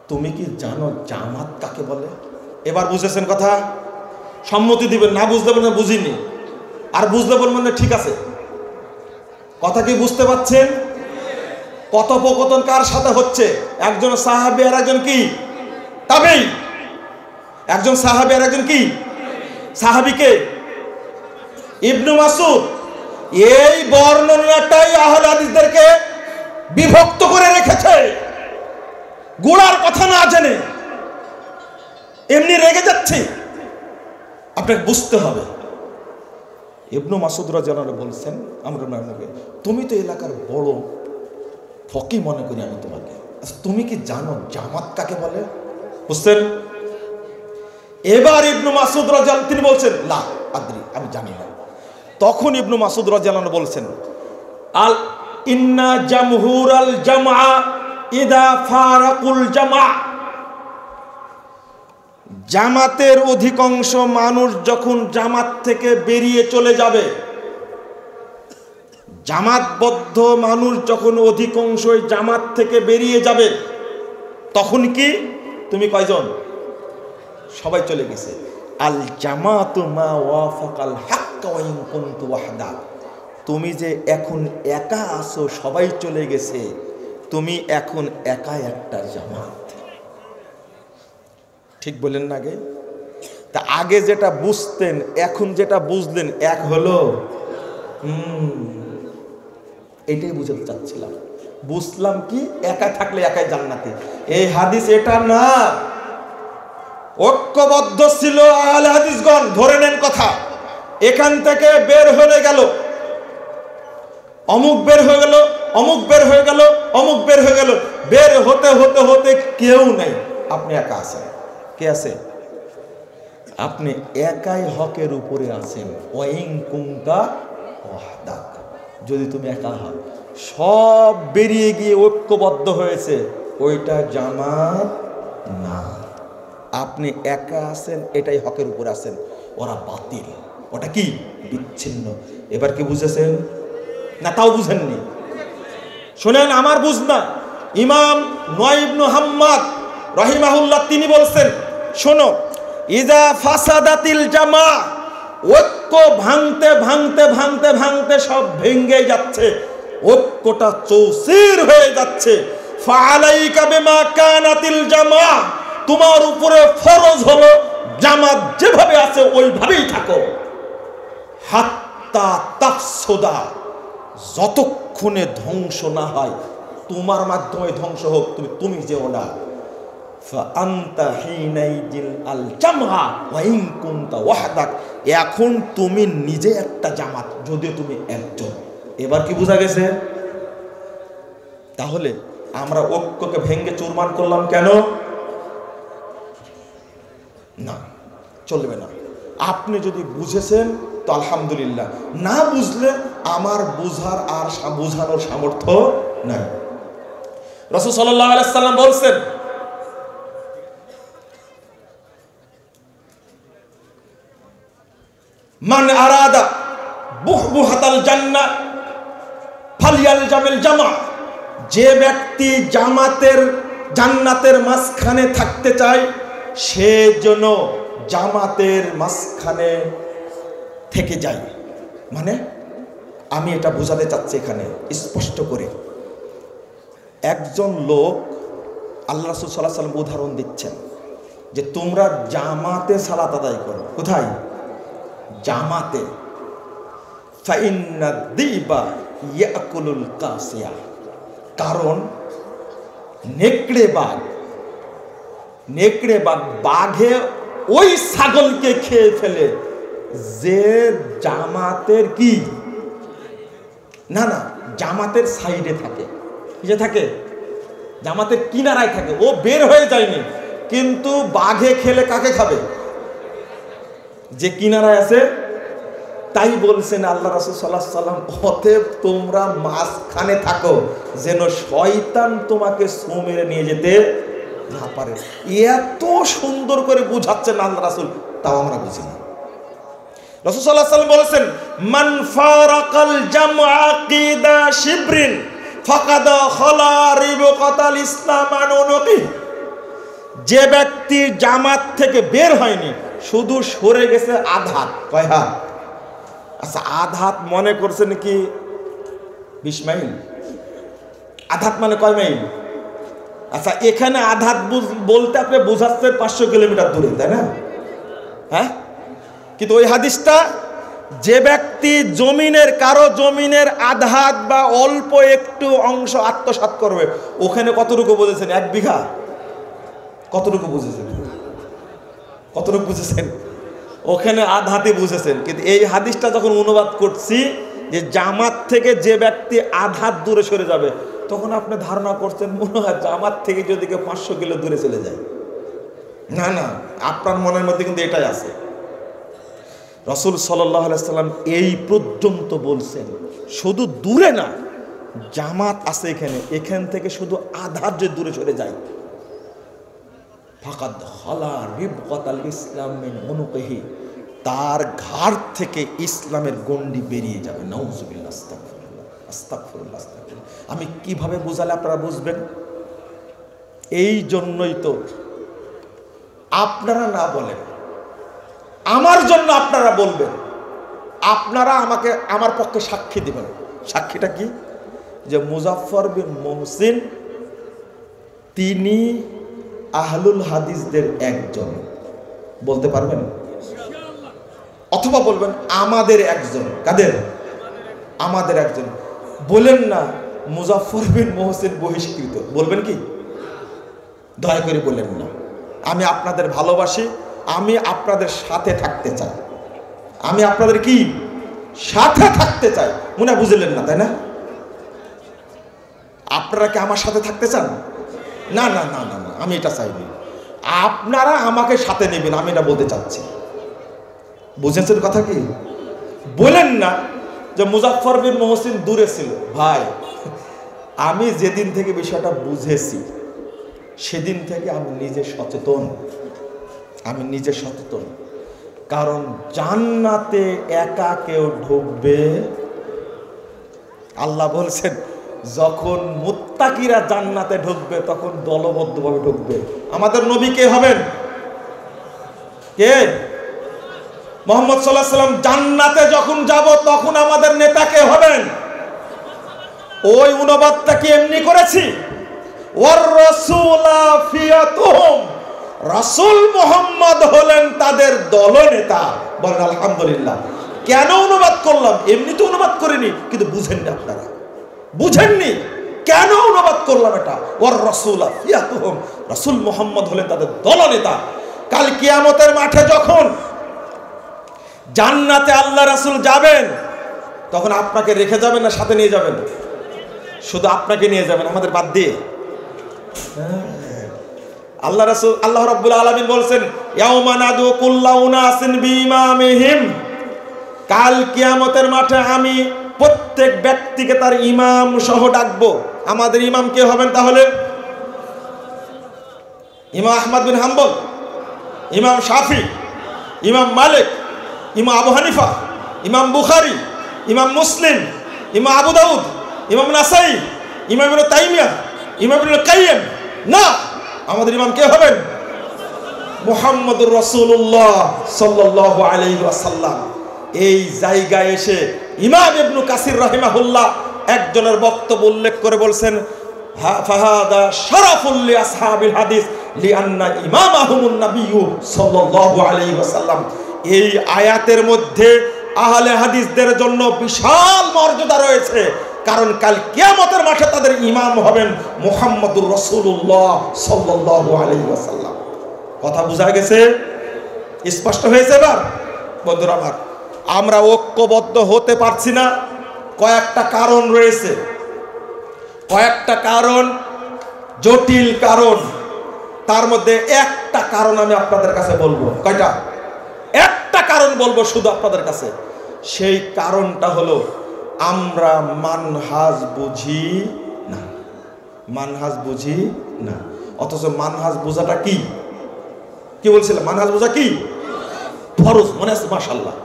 তুমি কি জানো জামাত কাকে বলে? এবার বুঝেছেন কথা? সম্মতি দিবেন, না বুঝলে বলবেন বুঝিনি, আর বুঝলে বলবেন ঠিক আছে। কথা কি বুঝতে পারছেন? কথোপকথন কার সাথে হচ্ছে? একজন সাহাবী আর একজন কি তাবেঈ। একজন সাহাবী আর একজন কি সাহাবীকে ইবনু মাসুদ। এই বর্ণনাটাই আহলে হাদিসদেরকে বিভক্ত করে রেখেছে, গোড়ার কথা না জেনে এমনি রেগে যাচ্ছে। আপনাকে বুঝতে হবে, ইবনু মাসুদ রাদিয়াল্লাহু আনহু বলছেন আমর ইবনে মাইমুনকে, তুমি তো এলাকার বড় ফকি মনে করি আমি তোমাকে, তুমি কি জানো জামাত কাকে বলে? বুঝছেন? এবার ইবনু মাসুদ রাদিয়াল্লাহু আনহু তিনি বলছেন লা আদরি, আমি জানি না। তখন ইবনু মাসুদ রাদিয়াল্লাহু আনহু বলছেন আল ইন্না জামহুরাল জামা ইদা ফারাকুল জামা, জামাতের অধিকাংশ মানুষ যখন জামাত থেকে বেরিয়ে চলে যাবে, জামাতবদ্ধ মানুষ যখন অধিকাংশই জামাত থেকে বেরিয়ে যাবে, তখন কি তুমি কয়জন? সবাই চলে গেছে। আল জামাতু মা ওয়াফাকাল হক ওয়া ইন কুনতু ওয়াহদা, তুমি যে এখন একা আছো, সবাই চলে গেছে, তুমি এখন একা একটা জামাত। ঠিক বলেন না? আগে তা আগে যেটা বুঝতেন এখন যেটা বুঝলেন এক হলো। এটাই বুঝতে চাচ্ছিলাম। বুঝলাম কি একা থাকলে একাই জান্নাতে, এই হাদিস এটা না। ঐক্যবদ্ধ ছিল আহলে হাদিসগণ, ধরে নেন কথা। এখান থেকে বের হয়ে গেল, অমুক বের হয়ে গেল, অমুক বের হয়ে গেল, অমুক বের হয়ে গেল, বের হতে হতে হতে কেউ নেই, আপনি একা আছেন। কে আছে? আপনি একাই হকের উপরে আছেন। ওয়াইন কুনতা ওয়াহদাক, যদি তুমি একা হও, সব বেরিয়ে গিয়ে ঐক্যবদ্ধ হয়েছে, ওইটা জামাত না। আপনি একা আছেন, এটাই হকের উপরে আছেন, ওরা বাতিল, ওটা কি বিচ্ছিন্ন। এবার কি বুঝেছেন না? তাও বুঝেননি? শোনেন, আমার বুঝ না। ইমাম নুয়াই ইবনে হাম্মাদ রাহিমাহুল্লাহ তিনি বলছেন, শোনো, ইজা ফাসাদাতিল জামা, ঐক্য ভাঙতে ভাঙতে ভাঙতে ভাঙতে সব ভেঙে যাচ্ছে, ঐক্যটা চৌচির হয়ে যাচ্ছে। ফাআলাইকা বিমা কানাতিল জামা, তোমার উপরে ফরজ হলো জামাত যেভাবে আছে ওইভাবেই থাকো। হাত্তা তাফসুদা, যতক্ষণে ধ্বংস না হয়, তোমার মাধ্যমে ধ্বংস হোক, তুমি যেও না। ফাআনতা হিনাইজিল আল জামা ওয়া ইন কুনতা ওয়াহদাক, এখন তুমি নিজে একটা জামাত, যদিও তুমি একজন। এবার কি বোঝা গেছে? তাহলে আমরা ঐক্যকে ভেঙে চুরমার করলাম কেন? না, চলবে না। আপনি যদি বুঝেছেন তো আলহামদুলিল্লাহ, না বুঝলে আমার বুঝার আর বুঝানোর সামর্থ্য নাই। রাসূল সাল্লাল্লাহু আলাইহি সাল্লাম বলছেন, মান আরাদা বুহবুহাতাল জান্নাহ ফালইয়ালজামিল জামা, যে ব্যক্তি জান্নাতের মাঝখানে থাকতে চায়, সে যেন জামাতের মাঝখানে থেকে যায়। মানে আমি এটা বোঝাতে চাচ্ছি এখানে স্পষ্ট করে, একজন লোক আল্লাহ রাসূল সাল্লাল্লাহু আলাইহি ওয়াসাল্লাম উদাহরণ দিচ্ছেন যে তোমরা জামাতে সালাত আদায় করো। কোথায়? জামাতে। ফাইন্না দিবা ইয়াকুলুল কাসিয়া, কারণ নেকড়ে বাঘ বাঘে ওই ছাগলকে খেয়ে ফেলে যে জামাতের কি না জামাতের সাইডে থাকে, যে থাকে জামাতের কিনারায় থাকে, ও বের হয়ে যায়নি, কিন্তু বাঘে খেলে কাকে খাবে? যে কিনারায় আছে। তাই বলছেন আল্লাহ রাসূল সাল্লাল্লাহু আলাইহি ওয়াসাল্লাম, অতএব তোমরা মাঝখানে থাকো যেন শয়তান তোমাকে ছো মেরে নিয়ে যেতে না পারে। এত সুন্দর করে বুঝাচ্ছেন আল্লাহ রাসূল, তাও আমরা বুঝি না। রাসূল সাল্লাল্লাহু আলাইহি ওয়াসাল্লাম বলেছেন, মান ফারাকাল জামআ কিদা শিবরিন ফাকাদ খালা রিবকাতাল ইসলাম আন উনুকি, যে ব্যক্তি জামাত থেকে বের হয়নি, শুধু সরে গেছে আধাত। কয় হাত? আচ্ছা, আধাত মনে করছেন কি 20 মাইল? আধাত মানে কয় মাইল? আচ্ছা, এখানে আধাত বলতে আপনি বুঝাচ্ছেন 500 কিলোমিটার দূরে, তাই না? হ্যাঁ, কিন্তু ওই হাদিসটা যে ব্যক্তি কারো জমিনের আধাত বা অল্প একটু অংশ আত্মসাৎ করবে, ওখানে কতটুকু বুঝেছেন? 1 বিঘা? কতটুকু বুঝেছেন? কতটুকু বুঝেছেন? ওখানে আধাতে বুঝেছেন। কিন্তু এই হাদিসটা যখন অনুবাদ করছি যে জামাত থেকে যে ব্যক্তি আধাত দূরে সরে যাবে, তখন আপনি ধারণা করছেন মনে হয় জামাত থেকে যদি কেউ 500 কিলো দূরে চলে যায়। না, আপনার মনের মধ্যে কিন্তু এটাই আছে। রাসূল সাল্লাল্লাহু আলাইহি ওয়াসাল্লাম এই পর্যন্ত বলছেন, শুধু দূরে না, জামাত আছে এখান থেকে শুধু আধাত যে দূরে সরে যায়, ফাকাদ খালা রিবকাতাল ইসলাম মিন উনুকিহি, তার ঘাড় থেকে ইসলামের গণ্ডি বেরিয়ে যাবে। নাউযুবিল্লাহ, আস্তাগফিরুল্লাহ, আস্তাগফিরুল্লাহ, আস্তাগফিরুল্লাহ। আমি কিভাবে বোঝালে আপনারা বুঝবেন? এই জন্যই তো আপনারা না বলেন, আমার জন্য আপনারা বলবেন, আপনারা আমাকে আমার পক্ষে সাক্ষী দিবেন। সাক্ষীটা কি? যে মুজাফফর বিন মুহসিন তিনি আহলুল হাদিসদের একজন, বলতে পারবেন? অথবা বলবেন আমাদের একজন। কাদের? আমাদের একজন। বলেন না মুজাফফর বিন মুহসিন বহিষ্কৃত, বলবেন কি? দয়া করে বলেন না। আমি আপনাদের ভালোবাসি, আমি আপনাদের সাথে থাকতে চাই, আমি আপনাদের কি সাথে থাকতে চাই। মনে বুঝলেন না, তাই না? আপনারা কি আমার সাথে থাকতে চান? না না না না না, আমি এটা চাইনি। আপনারা আমাকে সাথে নেবেন, আমি এটা বলতে চাচ্ছি। বুঝেছেন কথা কি? বলেন না যে মুজাফফর বিন মুহসিন দূরে ছিল। ভাই, আমি যেদিন থেকে বিষয়টা বুঝেছি সেদিন থেকে আমি নিজে সচেতন। কারণ জান্নাতে একা কেউ ঢুকবে, আল্লাহ বলছেন যখন মুত্তাকিরা জান্নাতে ঢুকবে তখন দলবদ্ধভাবে ঢুকবে। আমাদের নবী কে হবেন? কে? মুহাম্মদ সাল্লাল্লাহু আলাইহি ওয়াসাল্লাম। জান্নাতে যখন যাব তখন আমাদের নেতা কে হবেন? ওই অনুবাদটা কি এমনি করেছি? ওয়ার রাসূলা ফিয়াতুহুম, রাসূল মুহাম্মদ হলেন তাদের দলনেতা। বলেন আলহামদুলিল্লাহ। কেন অনুবাদ করলাম? এমনি তো অনুবাদ করিনি, কিন্তু বুঝেননি আপনারা, বুঝেননি কেন অনুবাদ করলাম এটা। ওয়ার রাসূলা ফিয়াতুহুম, রাসূল মুহাম্মদ হলেন তাদের দলনেতা। কাল কিয়ামতের মাঠে যখন জান্নাতে আল্লাহ রাসূল যাবেন, তখন আপনাকে রেখে যাবেন না সাথে নিয়ে যাবেন? শুধু আপনাকে নিয়ে যাবেন, আমাদের বাদ দিয়ে। আল্লাহ রাসূল, আল্লাহ রাব্বুল আলামিন বলছেন ইয়াউমা নাদু কুল্লা উনাসিন বিইমামিহিম, কাল কিয়ামতের মাঠে আমি প্রত্যেক ব্যক্তিকে তার ইমাম সহ ডাকবো। আমাদের ইমাম কে হবেন তাহলে? ইমাম আহমদ বিন হাম্বল, ইমাম শাফি, ইমাম মালিক, ইমাম আবু হানিফা, ইমাম বুখারী, ইমাম মুসলিম, ইমাম আবু দাউদ, ইমাম নাসাই, ইমাম ইবনে তাইমিয়া, ইমাম ইবনে কাইয়্যিম। না, আমাদের ইমাম কে হবেন? মুহাম্মদুর রাসূলুল্লাহ সাল্লাল্লাহু আলাইহি ওয়াসাল্লাম। এই জায়গায় এসে ইমাম ইবনে কাসির রাহিমাহুল্লাহ একজনের বক্তব্য উল্লেখ করে বলছেন, ফাহাদা শারাফুল লি আসহাবিল হাদিস লিআন্না ইমামাহুমুন নাবিয়্যু সাল্লাল্লাহু আলাইহি ওয়াসাল্লাম। এই আয়াতের মধ্যে আহলে হাদিসদের জন্য বিশাল মর্যাদা রয়েছে, কারণ কাল কিয়ামতের মাঠে তাদের ইমাম হবেন মুহাম্মদুর রাসূলুল্লাহ সাল্লাল্লাহু আলাইহি ওয়াসাল্লাম। কথা বোঝা গেছে? স্পষ্ট হয়েছে? এবার বন্ধুরা আমার, আমরা ঐক্যবদ্ধ হতে পারছি না, কয়েকটা কারণ রয়েছে, কয়েকটা কারণ, জটিল কারণ। তার মধ্যে একটা কারণ আমি আপনাদের কাছে বলবো। কয়টা? একটা কারণ বলবো শুধু আপনাদের কাছে। সেই কারণটা হলো আমরা মানহাজ বুঝি না, মানহাজ বুঝি না। অথচ মানহাজ বোঝাটা কি? কি বলছিলাম? মানহাজ বোঝা কি? ফরজ। মনে আছে? মাশাআল্লাহ।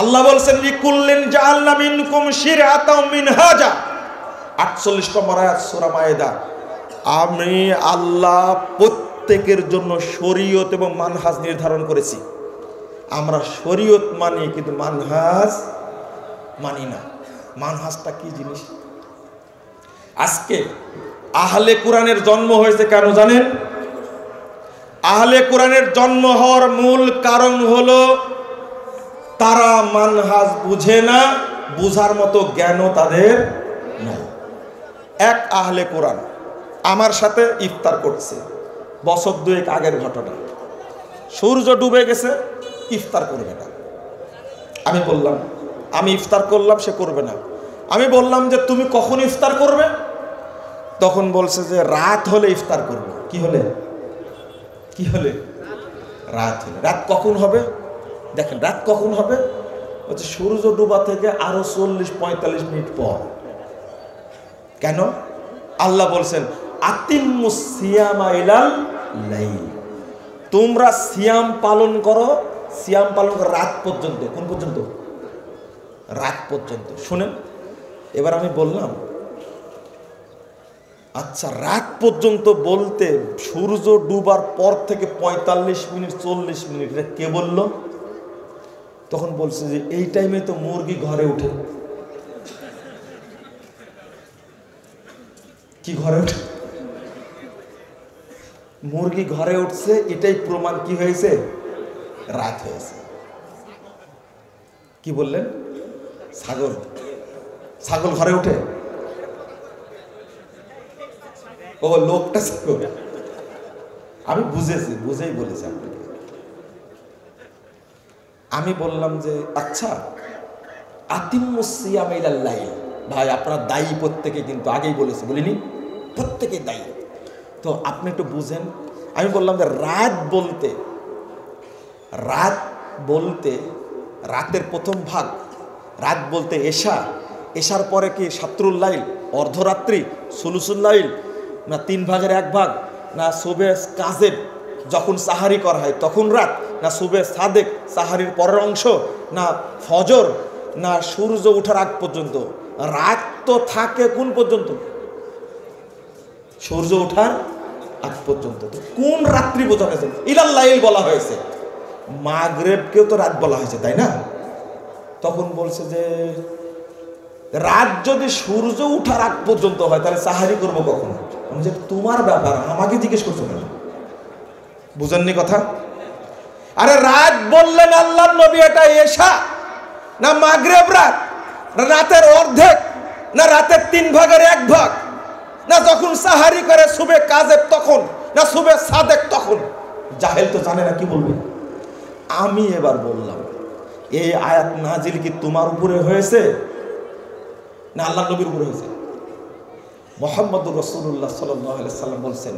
আল্লাহ বলছেন লিকুল্লিন জাআলনা মিনকুম শিরআতাও মিনহাজা, 48 নম্বর আয়াত সূরা মায়েদা। আমি আল্লাহ প্রত্যেকের জন্য শরীয়ত এবং মানহাজ নির্ধারণ করেছি। আমরা শরীয়ত মানি কিন্তু মানহাজ মানি না। মানহাজটা কি জিনিস? আজকে আহলে কোরআনের জন্ম হয়েছে কেন জানেন? আহলে কোরআনের জন্ম হওয়ার মূল কারণ হলো তারা মানহাজ বুঝে না, বুঝার মতো জ্ঞানও তাদের নাই। এক আহলে কোরআন আমার সাথে ইফতার করছে, বছর 2 আগের ঘটনা। সূর্য ডুবে গেছে, ইফতার করবে না। আমি বললাম আমি ইফতার করলাম, সে করবে না। আমি বললাম যে তুমি কখন ইফতার করবে? তখন বলছে যে রাত হলে ইফতার করব। কি হলে? কি হলে? রাত হলে। রাত কখন হবে? দেখেন রাত কখন হবে? হচ্ছে সূর্য ডুবা থেকে আরো 40-45 মিনিট পর। কেন? আল্লাহ বলছেন আতিম্মুস সিয়ামা ইলাল লাইল, তোমরা সিয়াম পালন করো। সিয়াম পালন করো রাত পর্যন্ত। কোন পর্যন্ত? রাত পর্যন্ত। শুনেন, এবার আমি বললাম আচ্ছা রাত পর্যন্ত বলতে সূর্য ডুবার পর থেকে 45 মিনিট 40 মিনিট এটা কে বলল? তখন বলছে যে এই টাইমে তো মুরগি ঘরে উঠে। কি ঘরে উঠে? মুরগি ঘরে উঠছে, এটাই প্রমাণ কি হয়েছে? রাত হয়েছে। কি বললেন? ছাগল, ছাগল ঘরে উঠে? ও লোকটা ছাগল। আমি বুঝেছি, বুঝেই বলেছি আপনাকে। আমি বললাম যে আচ্ছা আতিম্মুস সিয়াম ইলাল লাইল, ভাই আপনারা দায়ী প্রত্যেকে, কিন্তু আগেই বলেছি, বলিনি? প্রত্যেকে দায়ী। তো আপনি একটু বুঝেন। আমি বললাম যে রাত বলতে, রাত বলতে রাতের প্রথম ভাগ, রাত বলতে এশা, এশার পরে কি সাতরুল লাইল, অর্ধরাত্রি, সুলুসুল লাইল, না 3 ভাগের 1 ভাগ, না সুবে কাজেব যখন সাহারি করা হয় তখন রাত, না সুবে সাদেক সাহারির পরের অংশ, না ফজর, না সূর্য ওঠার আগ পর্যন্ত। রাত তো থাকে কোন পর্যন্ত? সূর্য ওঠার আগ পর্যন্ত। কোন রাত্রি বোঝা হয়েছে? ইলাল লাইল বলা হয়েছে। মাগরিবকেও তো রাত বলা হয়েছে, তাই না? তখন বলছে যে রাত যদি সূর্য ওঠার আগ পর্যন্ত হয় তাহলে সাহারি করবো কখন? আমি যে তোমার ব্যাপার, আমাকে জিজ্ঞেস করছো কেন? বুঝেননি কথা? আরে রাত বললেন আল্লাহর নবী এটা এশা না মাগরিব রাত, না রাতের অর্ধেক, না রাতের 3 ভাগের 1 ভাগ, না যখন সাহারি করে সুবে কাজেব তখন, না সুবে সাদেক তখন? জাহেল তো জানে না, কি বলবে? আমি এবার বললাম এই আয়াত নাজিল কি তোমার উপরে হয়েছে না আল্লাহর নবীর উপরে হয়েছে? মুহাম্মদুর রাসূলুল্লাহ সাল্লাল্লাহু আলাইহি ওয়াসাল্লাম বলছেন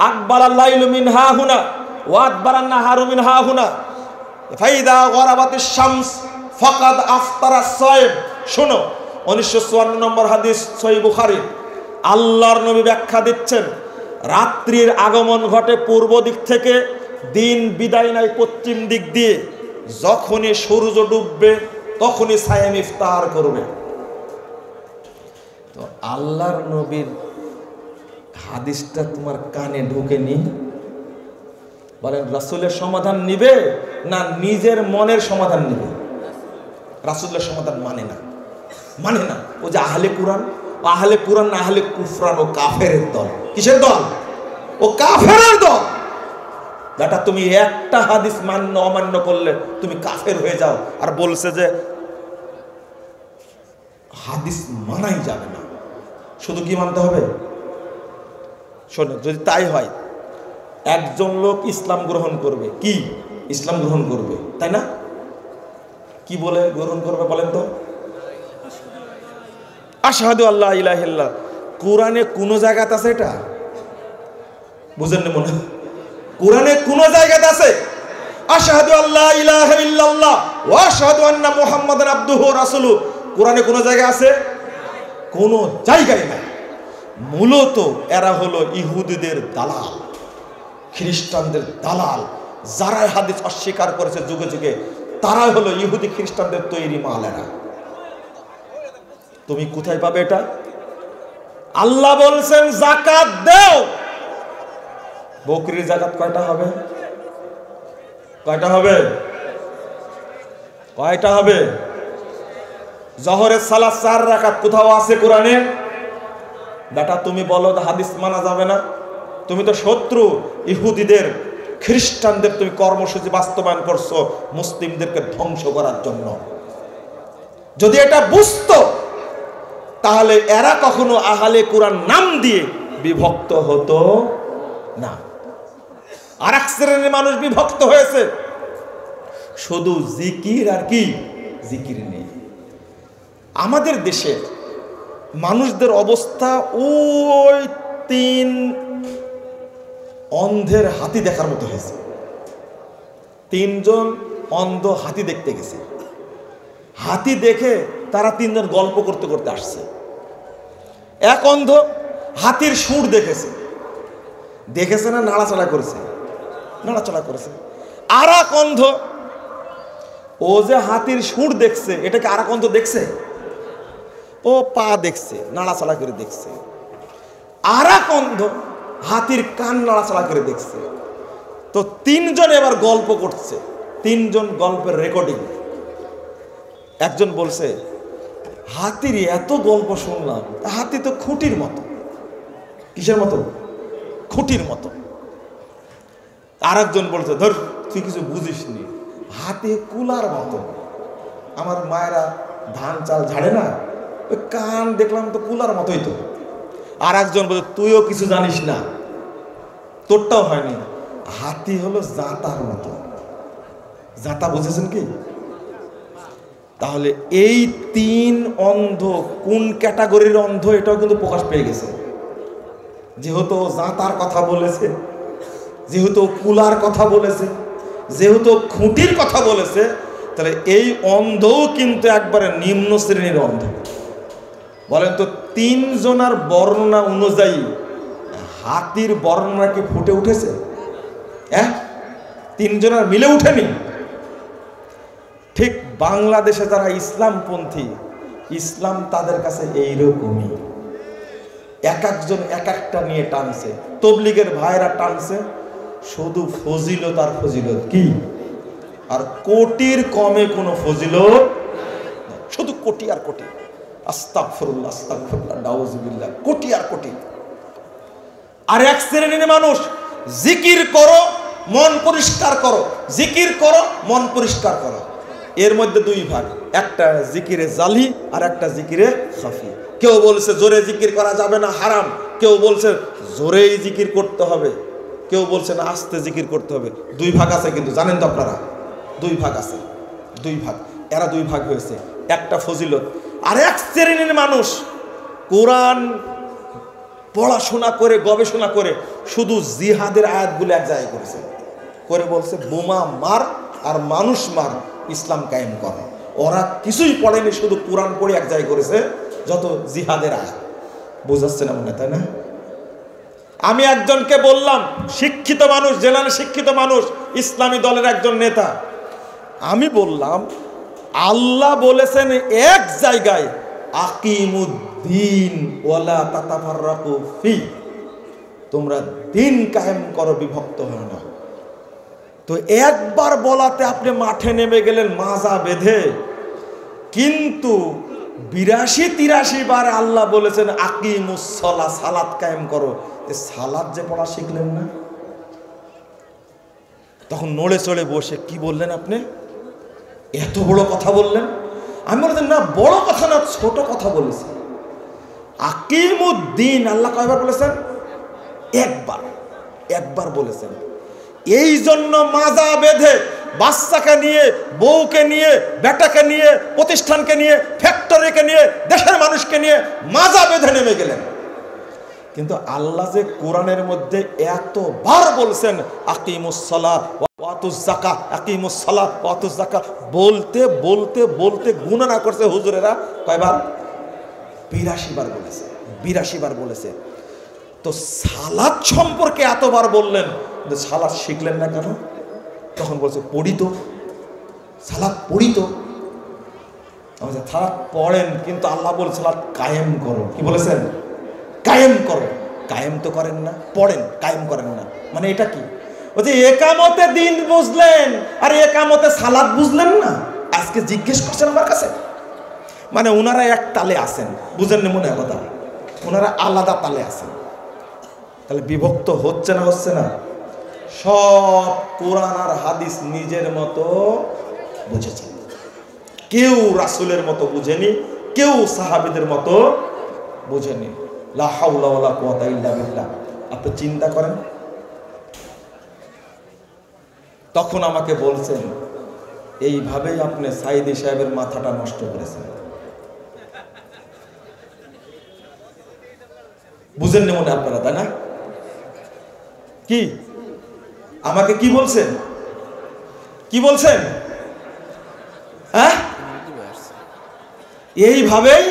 আকবালাল লাইলু মিন হাহুনা ওয়া আদবারান নাহারু মিন হাহুনা ফাইদা গরাবাতিশ শামস ফাকাদ আফতারাস সাইম। শোনো, 1954 নম্বর হাদিস সহিহ বুখারী। আল্লাহর নবী ব্যাখ্যা দিচ্ছেন রাত্রির আগমন ঘটে পূর্ব দিক থেকে, দিন বিদায় নেয় পশ্চিম দিক দিয়ে। যখনই সূর্য ডুববে তখনই সায়েম ইফতার করবে। তো আল্লাহর নবীর হাদিসটা তোমার কানে ঢোকেনি? বলেন রাসূলের সমাধান নিবে না নিজের মনের সমাধান নিবে? রাসূলুল্লাহ সমাধান মানে না, মানে না। ও যে আহলে কুরআন, আহলে কুরআন না আহলে কুফরান, ও কাফেরের দল। কিসের দল? ও কাফেরের দল। যেটা তুমি একটা হাদিস মান্য অমান্য করলে তুমি কাফের হয়ে যাও। আর বলছে যে হাদিস মানাই যাবে না, শুধু কি মানতে হবে? শোনো, যদি তাই হয় একজন লোক ইসলাম গ্রহণ করবে, কি ইসলাম গ্রহণ করবে, তাই না? কি বলে গ্রহণ করবে বলেন তো? আশহাদু আল্লা ইলাহা ইল্লাল্লাহ। কোরআনে কোন জায়গাতে আছে এটা? বুঝেন না মনে? কোরআনে কোন জায়গাতে আছে আশহাদু আল্লা ইলাহা ইল্লাল্লাহ ওয়া আশহাদু আন্না মুহাম্মাদান আবদুহু ওয়া রাসূলুহু? কোরআনে কোন জায়গায় আছে? কোন জায়গায় নাই। মূলত এরা হলো ইহুদিদের দালাল, খ্রিস্টানদের দালাল। যারা হাদিস অস্বীকার করেছে যুগে যুগে, তারাই হলো ইহুদি খ্রিস্টানদের তৈরি মাল। এরা তুমি কোথায় পাবে এটা? আল্লাহ বলছেন যাকাত দাও। বকরির যাকাত কয়টা হবে? কয়টা হবে? কয়টা হবে? জোহরের সালাত 4 রাকাত কোথাও আছে কোরআনে? বেটা তুমি বলো হাদিস মানা যাবে না? তুমি তো শত্রু ইহুদিদের খ্রিস্টানদের। তুমি কর্মসূচি বাস্তবায়ন করছো মুসলিমদেরকে ধ্বংস করার জন্য। যদি এটা বুঝতো তাহলে এরা কখনো আহলে কুরআন নাম দিয়ে বিভক্ত হতো না। আর এক শ্রেণীর মানুষ বিভক্ত হয়েছে, শুধু জিকির আর কি জিকির নেই। আমাদের দেশের মানুষদের অবস্থা ওই 3 অন্ধের হাতি দেখার মতো হয়েছে। 3 জন অন্ধ হাতি দেখতে গেছে। হাতি দেখে তারা 3 জন গল্প করতে করতে আসছে। এক অন্ধ হাতির সুর দেখেছে, দেখেছে না নাড়াচাড়া করেছে, নাড়াচাড়া করেছে। আর এক অন্ধ ও যে হাতির সুর দেখছে, এটাকে আর এক অন্ধ দেখছে, ও পা দেখছে, নাড়াচাড়া করে দেখছে। আর এক অন্ধ হাতির কান নাড়াচাড়া করে দেখছে। তো 3 জন এবার গল্প করছে, 3 জন গল্পের রেকর্ডিং। একজন বলছে হাতির এত গল্প শুনলাম, হাতি তো খুঁটির মতো। কিসের মতো? খুঁটির মতো। আর একজন বলছে ধর তুই কিছু বুঝিস নি, হাতি কুলার মতো। আমার মায়েরা ধান চাল ঝাড়ে না, ওই কান দেখলাম তো কুলার মতোই তো। আর একজন বলছে তুইও কিছু জানিস না, তোরটাও হয়নি, হাতি হলো জাঁতার মতো। জাঁতা বুঝেছেন কি? তাহলে এই 3 অন্ধ কোন ক্যাটাগরির অন্ধ এটাও কিন্তু প্রকাশ পেয়ে গেছে। যেহেতু জাঁতার কথা বলেছে, যেহেতু কুলার কথা বলেছে, যেহেতু খুঁটির কথা বলেছে, তাহলে এই অন্ধও কিন্তু একবারে নিম্ন শ্রেণীর অন্ধ। বলেন তো 3 জনের বর্ণনা অনুযায়ী হাতির বর্ণনা কি ফুটে উঠেছে? হ্যাঁ, 3 জনের মিলে উঠেনি। ঠিক বাংলাদেশে যারা ইসলামপন্থী, ইসলাম তাদের কাছে এইরকমই। এক একজন এক একটা নিয়ে টানছে। তবলিগের ভাইরা টানছে শুধু ফজিলত আর ফজিলত, কি আর কোটির কমে কোনো ফজিলত, শুধু কোটি আর কোটি। আস্তাগফিরুল্লাহ আস্তাগফিরুল্লাহ নাউযুবিল্লাহ, কোটি আর কোটি। আর এক শ্রেণীর মানুষ জিকির করো মন পরিষ্কার করো, জিকির করো মন পরিষ্কার করো। এর মধ্যে 2 ভাগ, একটা জিকিরে জালি আর একটা জিকিরে খাফি। কেউ বলছে জোরে জিকির করা যাবে না, হারাম। কেউ বলছে জোরেই জিকির করতে হবে, কেউ বলছে না আস্তে জিকির করতে হবে। 2 ভাগ আছে, কিন্তু জানেন তো আপনারা 2 ভাগ আছে, 2 ভাগ। এরা 2 ভাগ হয়েছে, একটা ফজিলত। আর এক শ্রেণীর মানুষ কোরআন পড়াশোনা করে গবেষণা করে শুধু জিহাদের আয়াতগুলো এক জায়গায় করেছে, করে বলছে বোমা মার আর মানুষ মার, ইসলাম কায়েম করে। ওরা কিছুই পড়েনি, শুধু কোরআন পড়ে এক জায়গায় করেছে যত জিহাদের আয়াত। বোঝাচ্ছে না মনে, তাই না? আমি একজনকে বললাম, শিক্ষিত মানুষ, জেনারেল শিক্ষিত মানুষ, ইসলামী দলের একজন নেতা, আমি বললাম আল্লাহ বলেছেন এক জায়গায় আকিমুদ্দিন ওয়ালা তাতাফাররাকু ফি, তোমরা দিন কায়েম করো, বিভক্ত হয় না। তো একবার বলাতে আপনি মাঠে নেমে গেলেন মাজা বেঁধে, কিন্তু 82-83 বার আল্লাহ বলেছেন আকিমুস সালাহ, সালাত কায়েম করো। সালাত যে পড়া শিখলেন না। তখন নড়ে চড়ে বসে কি বললেন আপনি, এত বড় কথা বললেন? আমি বলতেন না, বড় কথা না, ছোট কথা বলেছি। আকিমুদ্দিন আল্লাহ কয়বার বলেছেন? একবার বলেছেন। এই জন্য মাজা বেঁধে বাচ্চাকে নিয়ে, বউকে নিয়ে, বেটাকে নিয়ে, প্রতিষ্ঠানকে নিয়ে, ফ্যাক্টরিকে নিয়ে, দেশের মানুষকে নিয়ে মাজা বেঁধে নেমে গেলেন। কিন্তু আল্লাহ যে কোরআনের মধ্যে এতবার বলছেন আকিমুস সালাহ ওয়া আতুজ যাকাত, আকিমুস সালাহ ওয়া আতুজ যাকাত, বলতে বলতে বলতে গুণনা করছে হুজুরেরা কয়বার? 82 বার বলেছে, 82 বার বলেছে। তো সালাত সম্পর্কে এতবার বললেন, সালাত শিখলেন না কেন? তখন বলছে পড়ি তো, সালাত পড়ি তো। সালাত পড়েন, কিন্তু আল্লাহ বলে সালাত কায়েম করো। কি বলেছেন? কায়েম করো। কায়েম তো করেন না, পড়েন, কায়েম করেন না। মানে এটা কি? বলছে একামতে দিন বুঝলেন আর একামতে সালাত বুঝলেন না। আজকে জিজ্ঞেস করছেন আমার কাছে। মানে ওনারা এক তালে আছেন, বুঝেন না মনে হয় কথা, ওনারা আলাদা তালে আছেন। তাহলে বিভক্ত হচ্ছে না, হচ্ছে না? সব কোরআন আর হাদিস নিজের মতো বুঝেছেন। কেউ রাসূলের মতো বুঝেনি, কেউ সাহাবীদের মতো বুঝেনি। লা হাওলা ওয়ালা কুওয়াতা ইল্লা বিল্লাহ। আপনি চিন্তা করেন। তখন আমাকে বলছেন এইভাবেই আপনি সাইদি সাহেবের মাথাটা নষ্ট করেছেন। বুঝেন না মনে আপনারা, তাই না? কি আমাকে কি বলছেন? কি বলছেন? হ্যাঁ, এইভাবেই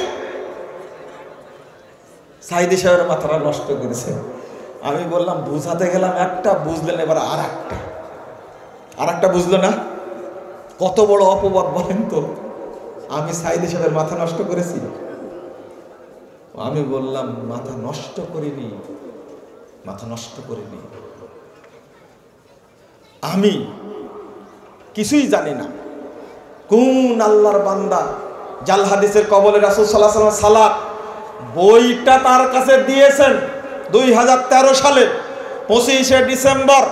সাইদি সাহেবের মাথাটা নষ্ট করেছে। আমি বললাম বুঝাতে গেলাম একটা, বুঝলেন এবার আর একটা বুঝলো না। কত বড় অপবাদ বলেন তো, আমি সাইদি সাহেবের মাথা নষ্ট করেছি? আমি বললাম মাথা নষ্ট করিনি, মাথা নষ্ট করিনি। আমি কিছুই জানি না কোন আল্লাহর বান্দা জাল হাদিসের কবলে রাসূল সাল্লাল্লাহু আলাইহি ওয়াসাল্লাম সালাত বইটা তার কাছে দিয়েছেন 2013 সালে 25শে ডিসেম্বর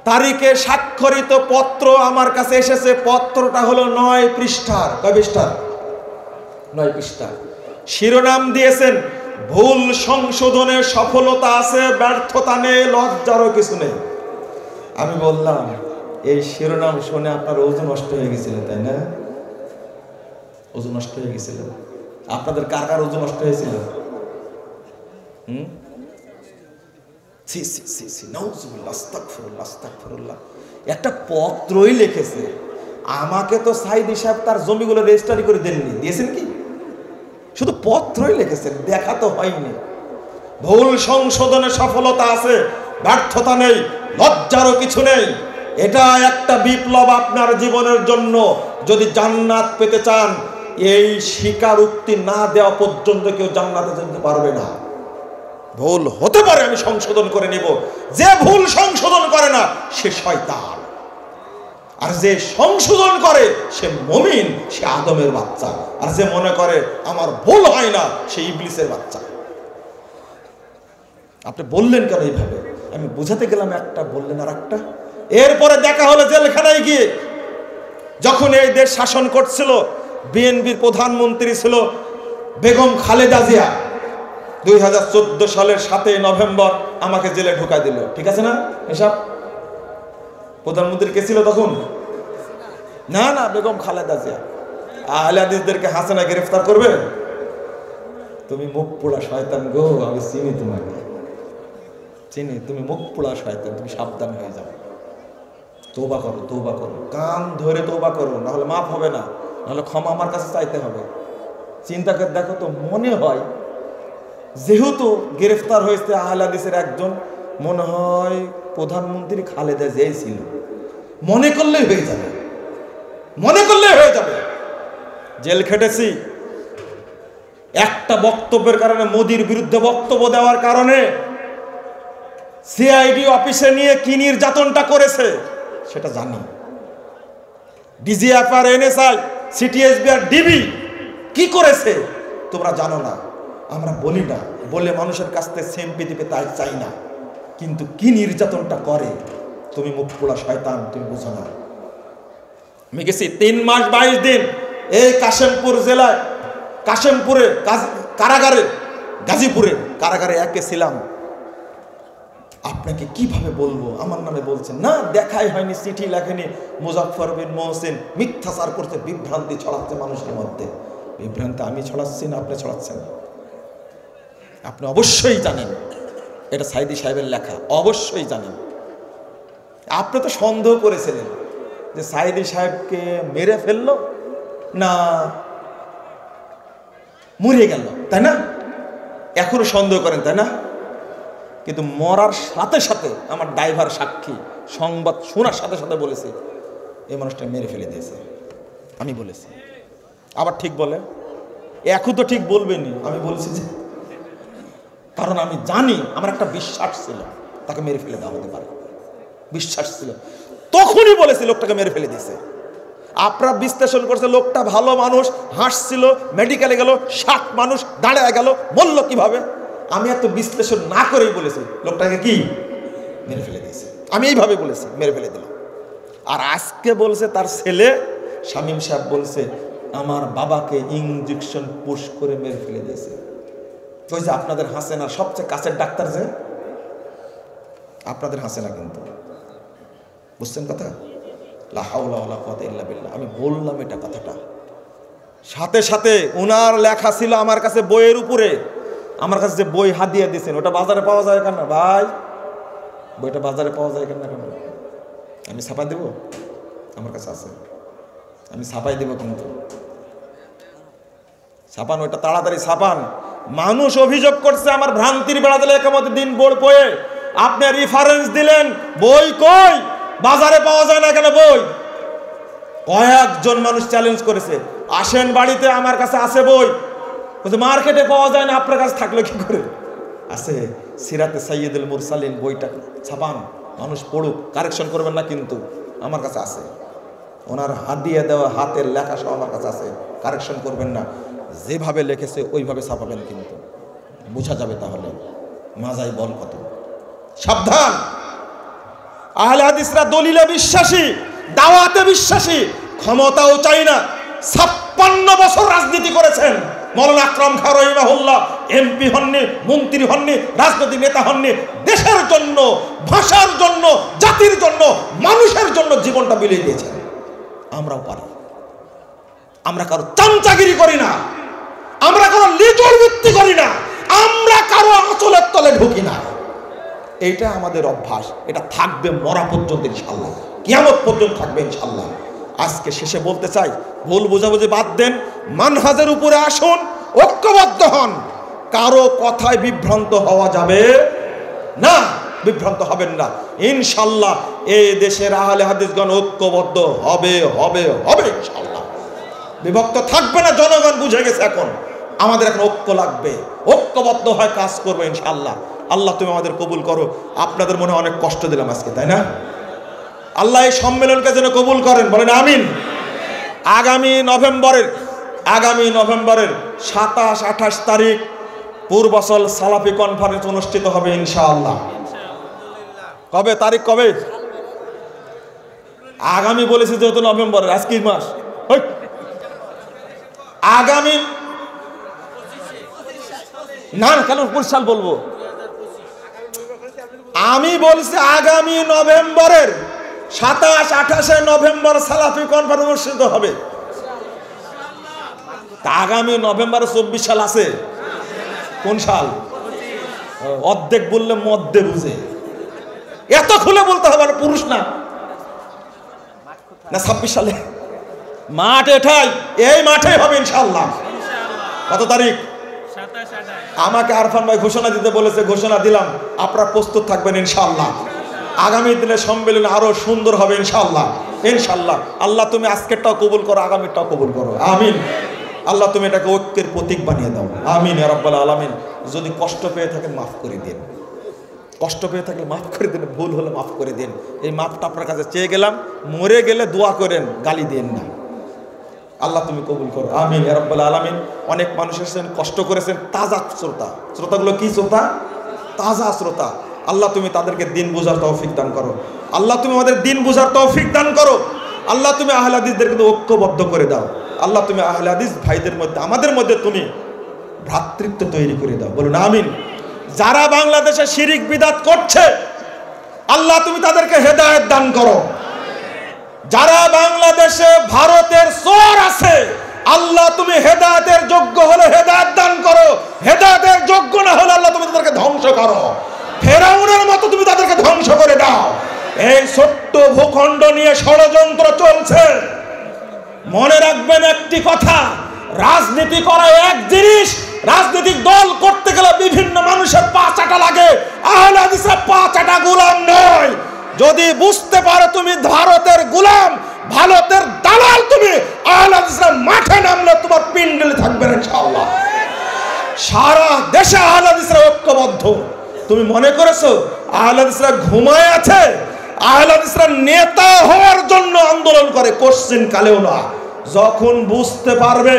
তারিখে স্বাক্ষরিত পত্র আমার কাছে এসেছে। পত্রটা হলো 9 পৃষ্ঠার। কয় পৃষ্ঠার? 9 পৃষ্ঠার। শিরোনাম দিয়েছেন ভুল সংশোধনে সফলতা আছে, ব্যর্থতা নেই, লজ্জারও কিছু নেই। আমি বললাম এই শিরোনাম শুনে আপনার ওজন নষ্ট হয়ে গেছিল, তাই না? ওজন নষ্ট হয়ে গেছিল। আপনাদের কার কার ওজন নষ্ট হয়েছিল? একটা পত্রই লিখেছে আমাকে। তো সাইদি সাহেব তার জমিগুলো রেজিস্ট্রি করে দেননি, দিয়েছেন কি? শুধু পত্রই লিখেছেন, দেখা তো হয়নি। ভুল সংশোধনে সফলতা আছে, ব্যর্থতা নেই, লজ্জারও কিছু নেই। এটা একটা বিপ্লব আপনার জীবনের জন্য। যদি জান্নাত পেতে চান, এই স্বীকারোক্তি না দেওয়া পর্যন্ত কেউ জান্নাতে যেতে পারবে না। ভুল হতে পারে, আমি সংশোধন করে নিব। যে ভুল সংশোধন করে না সে শয়তান, আর যে সংশোধন করে সে মুমিন, সে আদমের বাচ্চা। আর যে মনে করে আমার ভুল হয় না সে ইবলিসের বাচ্চা। আপনি বললেন কেন এইভাবে? আমি বুঝাতে গেলাম একটা, বললেন আর একটা। এরপরে দেখা হলো জেলখানায় গিয়ে, যখন এই দেশ শাসন করছিল বিএনপির প্রধানমন্ত্রী ছিল বেগম খালেদা জিয়া। 2014 সালের 7 নভেম্বর আমাকে জেলে ঢুকাই দিল। ঠিক আছে না? এসব প্রধানমন্ত্রী কে ছিল তখন? না না, বেগম খালেদা জিয়া। আহলে হাদিসদেরকে হাসিনা গ্রেফতার করবে? তুমি মুখ পোড়া শয়তান গো, আমি চিনি তোমাকে, চিনি। তুমি মুখ পোড়া শয়তান, তুমি সাবধান হয়ে যাও। তওবা করো, তওবা করো, কান ধরে তওবা করো, না হলে মাফ হবে না, নাহলে ক্ষমা আমার কাছে চাইতে হবে। চিন্তা করে দেখো তো, মনে হয় যেহেতু গ্রেফতার হয়েছে আহলে হাদিসের একজন, মনে হয় প্রধানমন্ত্রী খালেদা জিয়াই ছিল। মনে করলেই হয়ে যাবে, মনে করলেই হয়ে যাবে। জেল খেটেছি একটা বক্তব্যের কারণে, মোদির বিরুদ্ধে বক্তব্য দেওয়ার কারণে। সিআইডি অফিসে নিয়ে কি নির্যাতনটা করেছে সেটা জানি। ডিজিএফআর, এনএসআই সিটিএসবি আর ডিবি কি করেছে তোমরা জানো না, আমরা বলি না, বলে মানুষের কাছ থেকে সিম্পিতি পেতে চাই না, কিন্তু কি নির্যাতনটা করে তুমি মুখ পোড়া শয়তান, তুমি বুঝো না। আমি গেছি 3 মাস 22 দিন এই কাশিমপুর জেলায়, কাশিমপুরে কারাগারে, গাজীপুরে কারাগারে একে ছিলাম। আপনাকে কিভাবে বলবো, আমার নামে বলছেন না, দেখাই হয়নি, চিঠি লেখেনি, মুজাফফর বিন মহসিন মিথ্যাচার করতে, বিভ্রান্তি ছড়াচ্ছে মানুষের মধ্যে। বিভ্রান্তি আমি ছড়াচ্ছি না, আপনি ছড়াচ্ছেন। আপনি অবশ্যই জানেন এটা সাইদি সাহেবের লেখা, অবশ্যই জানেন। আপনি তো সন্দেহ করেছিলেন যে সাইদি সাহেবকে মেরে ফেললো না মরে গেল, তাই না? এখনো সন্দেহ করেন, তাই না? কিন্তু মরার সাথে সাথে আমার ড্রাইভার সাক্ষী, সংবাদ শোনার সাথে সাথে বলেছে এই মানুষটা মেরে ফেলে দিয়েছে। আমি বলেছি, আবার ঠিক বলে, এখন তো ঠিক বলবেনি, আমি বলেছি যে কারণ আমি জানি, আমার একটা বিশ্বাস ছিল তাকে মেরে ফেলে দেওয়া হতে পারে, বিশ্বাস ছিল, তখনই বলেছি লোকটাকে মেরে ফেলে দিয়েছে। আপনারা বিশ্লেষণ করছে লোকটা ভালো মানুষ, হাসছিল, মেডিকেলে গেল, 60 মানুষ দাঁড়ায় গেল, বলল কিভাবে? আমি এত বিশ্লেষণ না করেই বলেছি লোকটাকে কি মেরে ফেলে দিয়েছে। আমি এইভাবে বলেছি মেরে ফেলে দিল। আর আজকে বলছে তার ছেলে শামীম সাহেব বলছে আমার বাবাকে ইঞ্জেকশন পুশ করে মেরে ফেলে দিয়েছে। ওই যে আপনাদের হাসেনা সবচেয়ে কাছের ডাক্তার, যে আপনাদের হাসেনা, কিন্তু বুঝছেন কথা? লা হাওলা ওয়ালা কুওয়াতা ইল্লা বিল্লাহ। আমি বললাম এটা কথাটা, সাথে সাথে ওনার লেখা ছিল আমার কাছে বইয়ের উপরে, আমার কাছে যে বই হাদিয়া দিয়েছেন ওটা বাজারে পাওয়া যায় কেন ভাই? বইটা বাজারে পাওয়া যায় কেন? আমি ছাপাই দেব, আমার কাছে আছে, আমি ছাপাই দেব, কিন্তু ছাপান, ওইটা তাড়াতাড়ি ছাপান। মানুষ অভিযোগ করছে আমার ভ্রান্তির বেড়াতে একামত দিন বোর্ড বইয়ে আপনি রেফারেন্স দিলেন, বই কই? বাজারে পাওয়া যায় না কেন বই? কয়েকজন মানুষ চ্যালেঞ্জ করেছে, আসেন বাড়িতে, আমার কাছে আছে বই। মার্কেটে পাওয়া যায় না, আপনার কাছে থাকলো কি করে? আছে, সিরাতে সাইয়্যিদুল মুরসালিন বইটা ছাপান, মানুষ পড়ুক, কারেকশন করবেন না, কিন্তু আমার কাছে আছে। ওনার হাদিয়া দেওয়া হাতের লেখা সব আমার কাছে আছে, কারেকশন করবেন না, যেভাবে লিখেছে ওইভাবে ছাপাবেন, কিন্তু বোঝা যাবে তাহলে মাজাই বল কত। সাবধান, আহলে হাদিসরা দলিলে বিশ্বাসী, দাওয়াতে বিশ্বাসী, ক্ষমতাও চাই না। 56 বছর রাজনীতি করেছেন মওলানা আকরাম খাঁ রাহিমাহুল্লাহ, এমপি হননি, মন্ত্রী হননি, রাজনৈতিক নেতা হননি, দেশের জন্য, ভাষার জন্য, জাতির জন্য, মানুষের জন্য জীবনটা বিলিয়ে দিয়েছেন। আমরাও পারি, আমরা কারো চামচাগিরি করি না, আমরা কারো লিজুর ভিত্তি করি না, আমরা কারো আঁচলের তলে ঢুকি না। এইটা আমাদের অভ্যাস, এটা থাকবে মরা পর্যন্ত ইনশাআল্লাহ, কিয়ামত পর্যন্ত থাকবে ইনশাআল্লাহ। আজকে শেষে বলতে চাই, ভুল বোঝাবুঝি বাদ দেন, মানহাজের উপরে আসুন, ঐক্যবদ্ধ হন, কারো কথায় বিভ্রান্ত হওয়া যাবে না, বিভ্রান্ত হবেন না ইনশাআল্লাহ। এই দেশের আহলে হাদিসগণ ঐক্যবদ্ধ হবে হবে হবে ইনশাআল্লাহ, বিভক্ত থাকবে না। জনগণ বুঝে গেছে, এখন আমাদের এখন ঐক্য লাগবে, ঐক্যবদ্ধ হয় কাজ করবো ইনশাআল্লাহ। আল্লাহ তুমি আমাদের কবুল করো। আপনাদের মনে অনেক কষ্ট দিলাম আজকে, তাই না? আল্লাহ এই সম্মেলনকে যেন কবুল করেন, বলেন আমিন। আগামী নভেম্বরের 27-28 তারিখ পূর্বচল সালাফি কনফারেন্স অনুষ্ঠিত হবে ইনশাআল্লাহ। কবে তারিখ, কবে? আগামী বলেছি যেহেতু নভেম্বরের, আজ কি মাস? আগামী না কেন 25 সাল বলবো? আমি বলছি আগামী নভেম্বরের 27-28 নভেম্বর সালাফি কনফারেন্স অনুষ্ঠিত হবে। আগামী নভেম্বরে 24 সাল আছে, কোন সাল? অর্ধেক বললে মধ্যে বুঝে, এত খুলে বলতে হবে না, পুরুষ না। 26 সালে মাঠ এটাই, এই মাঠে হবে ইনশাআল্লাহ। কত তারিখ? আমাকে আরফান ভাই ঘোষণা দিতে বলেছে, ঘোষণা দিলাম, আপনারা প্রস্তুত থাকবেন ইনশাআল্লাহ। আগামী দিনে সম্মেলন আরো সুন্দর হবে ইনশাআল্লাহ, ইনশাআল্লাহ। আল্লাহ তুমি আজকেরটাও কবুল করো, আগামীটাও কবুল করো, আমিন। আল্লাহ তুমি এটাকে ঐক্যের প্রতীক বানিয়ে দাও, আমিন ইয়া রাব্বাল আলামিন। যদি কষ্ট পেয়ে থাকেন মাফ করে দিন, কষ্ট পেয়ে থাকলে মাফ করে দিন, ভুল হলে মাফ করে দিন। এই মাফটা আপনার কাছে চেয়ে গেলাম, মরে গেলে দোয়া করেন, গালি দিন না। আল্লাহ তুমি কবুল করো, আমিন ইয়া রাব্বাল আলামিন। অনেক মানুষ এসেছেন, কষ্ট করেছেন, তাজা শ্রোতা, শ্রোতাগুলো কি শ্রোতা? তাজা শ্রোতা। আল্লাহ তুমি তাদেরকে দিন বোঝার তৌফিক দান করো। আল্লাহ তুমি আমাদের দিন বোঝার তৌফিক দান করো। আল্লাহ তুমি আহলে হাদিসদেরকে ঐক্যবদ্ধ করে দাও। আল্লাহ তুমি আহলে হাদিস ভাইদের মধ্যে, আমাদের মধ্যে তুমি ভ্রাতৃত্ব তৈরি করে দাও, বলুন আমিন। যারা বাংলাদেশে শিরিক বিদআত করছে আল্লাহ তুমি তাদেরকে হেদায়েত দান করো। যারা বাংলাদেশে ভারতের চোর আছে আল্লাহ তুমি হেদায়েতের যোগ্য হলে হেদায়েত দান করো, হেদায়েতের যোগ্য না হলে আল্লাহ তুমি তাদেরকে ধ্বংস করো, ফেরাউনের মতো তুমি তাদেরকে ধ্বংস করে দাও। এই ছোট্ট ভূখণ্ড নিয়ে ষড়যন্ত্র চলছে। মনে রাখবেন একটি কথা, রাজনীতি করা এক জিনিস, রাজনৈতিক দল করতে গেলে বিভিন্ন মানুষের পা চাটা লাগে। আহলে হাদিসরা পা চাটা গোলাম নয়। যদি বুঝতে পারো তুমি ভারতের গোলাম, ভারতের দালাল, তুমি আহলে হাদিসরা মাঠে নামলে তোমার পিণ্ডলে থাকবে না ইনশাআল্লাহ। সারা দেশে আহলে হাদিসরা ঐক্যবদ্ধ। তুমি মনে করেছো আহলে হাদিসরা ঘুমায় আছে? আহলে হাদিসরা নেতা হওয়ার জন্য আন্দোলন করে, কোশ্চিন কালেও না। যখন বুঝতে পারবে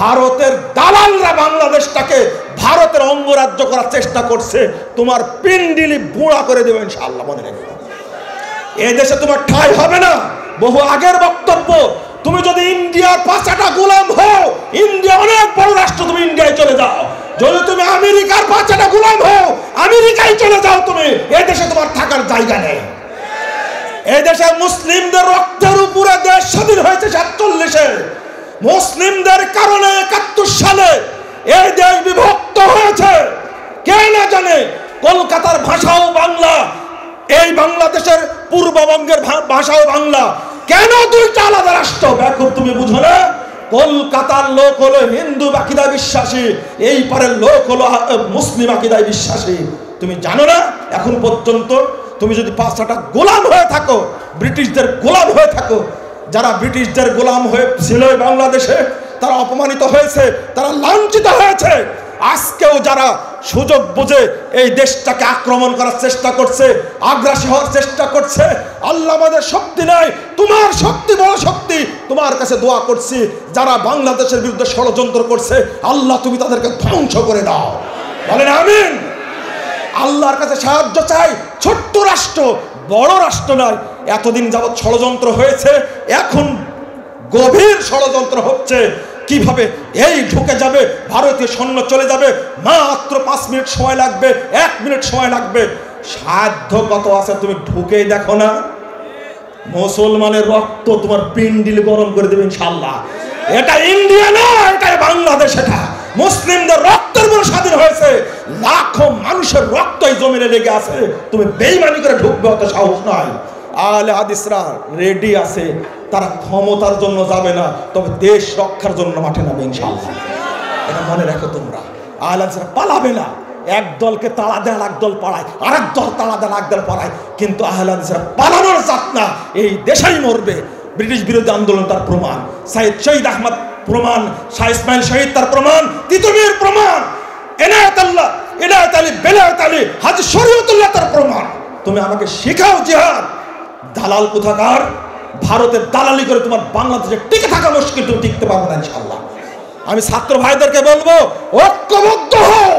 ভারতের দালালরা বাংলাদেশটাকে ভারতের অঙ্গরাজ্য করার চেষ্টা করছে, তোমার পিন্ডিলি বুড়া করে দেবে ইনশাআল্লাহ। মনে রাখবে এই দেশে তোমার ঠাঁই হবে না। বহু আগের বক্তব্য, তুমি যদি ইন্ডিয়ার পাঁচাটা গোলাম হও, ইন্ডিয়া অনেক বড় রাষ্ট্র, তুমি ইন্ডিয়ায় চলে যাও। যদি তুমি আমেরিকার পাঁচাটা গোলাম হও, আমেরিকায় চলে যাও। তুমি এই দেশে তোমার থাকার জায়গা নেই। এই দেশে মুসলিমদের রক্তের উপরে দেশ স্বাধীন হয়েছে 47-এ। মুসলিমদের কারণে 71 সালে এই দেশ বিভক্ত হয়েছে। কে না জানে কলকাতার ভাষাও বাংলা, এই বাংলাদেশের পূর্ববঙ্গের ভাষাও বাংলা। কেন দুইটা আলাদা রাষ্ট্র? ব্যাকুল তুমি বুঝো না? কলকাতার লোক হলো হিন্দু আকীদায় বিশ্বাসী, এই পারের লোক হলো মুসলিম আকীদায় বিশ্বাসী। তুমি জানো না? এখন পর্যন্ত তুমি যদি পাঁচটা গোলাম হয়ে থাকো, ব্রিটিশদের গোলাম হয়ে থাকো, যারা ব্রিটিশদের গোলাম হয়ে ছিল বাংলাদেশে, তারা অপমানিত হয়েছে, তারা লাঞ্ছিত হয়েছে। আজকেও যারা সুযোগ বুঝে এই দেশটাকে আক্রমণ করার চেষ্টা করছে, আগ্রাসী হওয়ার চেষ্টা করছে, আল্লাহ আমাদের শক্তি নাই, তোমার শক্তি বড় শক্তি। তোমার কাছে দোয়া করছি, যারা বাংলাদেশের বিরুদ্ধে ষড়যন্ত্র করছে আল্লাহ তুমি তাদেরকে ধ্বংস করে দাও, বলেন আমিন। আল্লাহর কাছে সাহায্য চাই। ছোট্ট রাষ্ট্র, বড় রাষ্ট্র নয়। এতদিন যাবৎ ষড়যন্ত্র হয়েছে, এখন গভীর ষড়যন্ত্র হচ্ছে। কিভাবে এই ঢুকে যাবে, ভারতীয় সৈন্য চলে যাবে, মাত্র 5 মিনিট সময় লাগবে, 1 মিনিট সময় লাগবে। সাধ্য কত আছে তুমি ঢুকেই দেখো না। মুসলমানের রক্ত তোমার পিন্ডিল গরম করে দেবে ইনশাআল্লাহ। এটা ইন্ডিয়া না, এটা বাংলাদেশ। এটা মুসলিমদের রক্তের উপর স্বাধীন হয়েছে। লাখো মানুষের রক্ত এই জমিনে লেগে আছে। তুমি বেঈমানি করে ঢুকবে অত সাহস নয়। আহলে হাদিসরা রেডি আছে, তারা ক্ষমতার জন্য যাবে না, তবে দেশ রক্ষার জন্য মাঠে নামে ইনশাআল্লাহ। এটা মনে রাখো তোমরা। আহলে হাদিসরা পালাবে না। এক দলকে তাড়া দেন, এক দল পালায়, আরেক দল তাড়া দেন, এক দল পালায়, কিন্তু আহলে হাদিসরা পালানোর জাত না। এই দেশেই মরবে। ব্রিটিশ বিরোধী আন্দোলন তার প্রমাণ, সাইদ শহীদ আহমদ প্রমাণ, শাহ ইসমাইল শহীদ তার প্রমাণ, তিতুমির প্রমাণ, এনায়েত আলী, বেলায়েত আলী, হাজী শরীয়তুল্লাহ তার প্রমাণ। তুমি আমাকে শেখাও জিহাদ। দালাল কোথাকার, ভারতের দালালি করে তোমার বাংলাদেশে টিকে থাকা মুশকিল, তুমি টিকতে পারবে না ইনশাআল্লাহ। আমি ছাত্র ভাইদেরকে বলবো, ঐক্যবদ্ধ হও।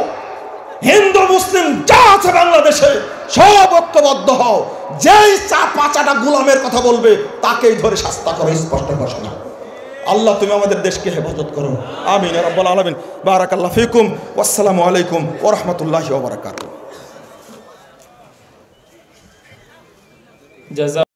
হিন্দু মুসলিম যা আছে বাংলাদেশে সব ঐক্যবদ্ধ হও। যেই পাঁচাটা গোলামের কথা বলবে তাকেই ধরে শাস্তা করো, স্পষ্ট ঘোষণা। আল্লাহ তুমি আমাদের দেশকে হেফাজত করো, আমিন ইয়া রাব্বাল আলামিন। বারাকাল্লাহু ফিকুম, ওয়াসসালামু আলাইকুম ওয়া রাহমাতুল্লাহি ওয়া বারাকাতুহু।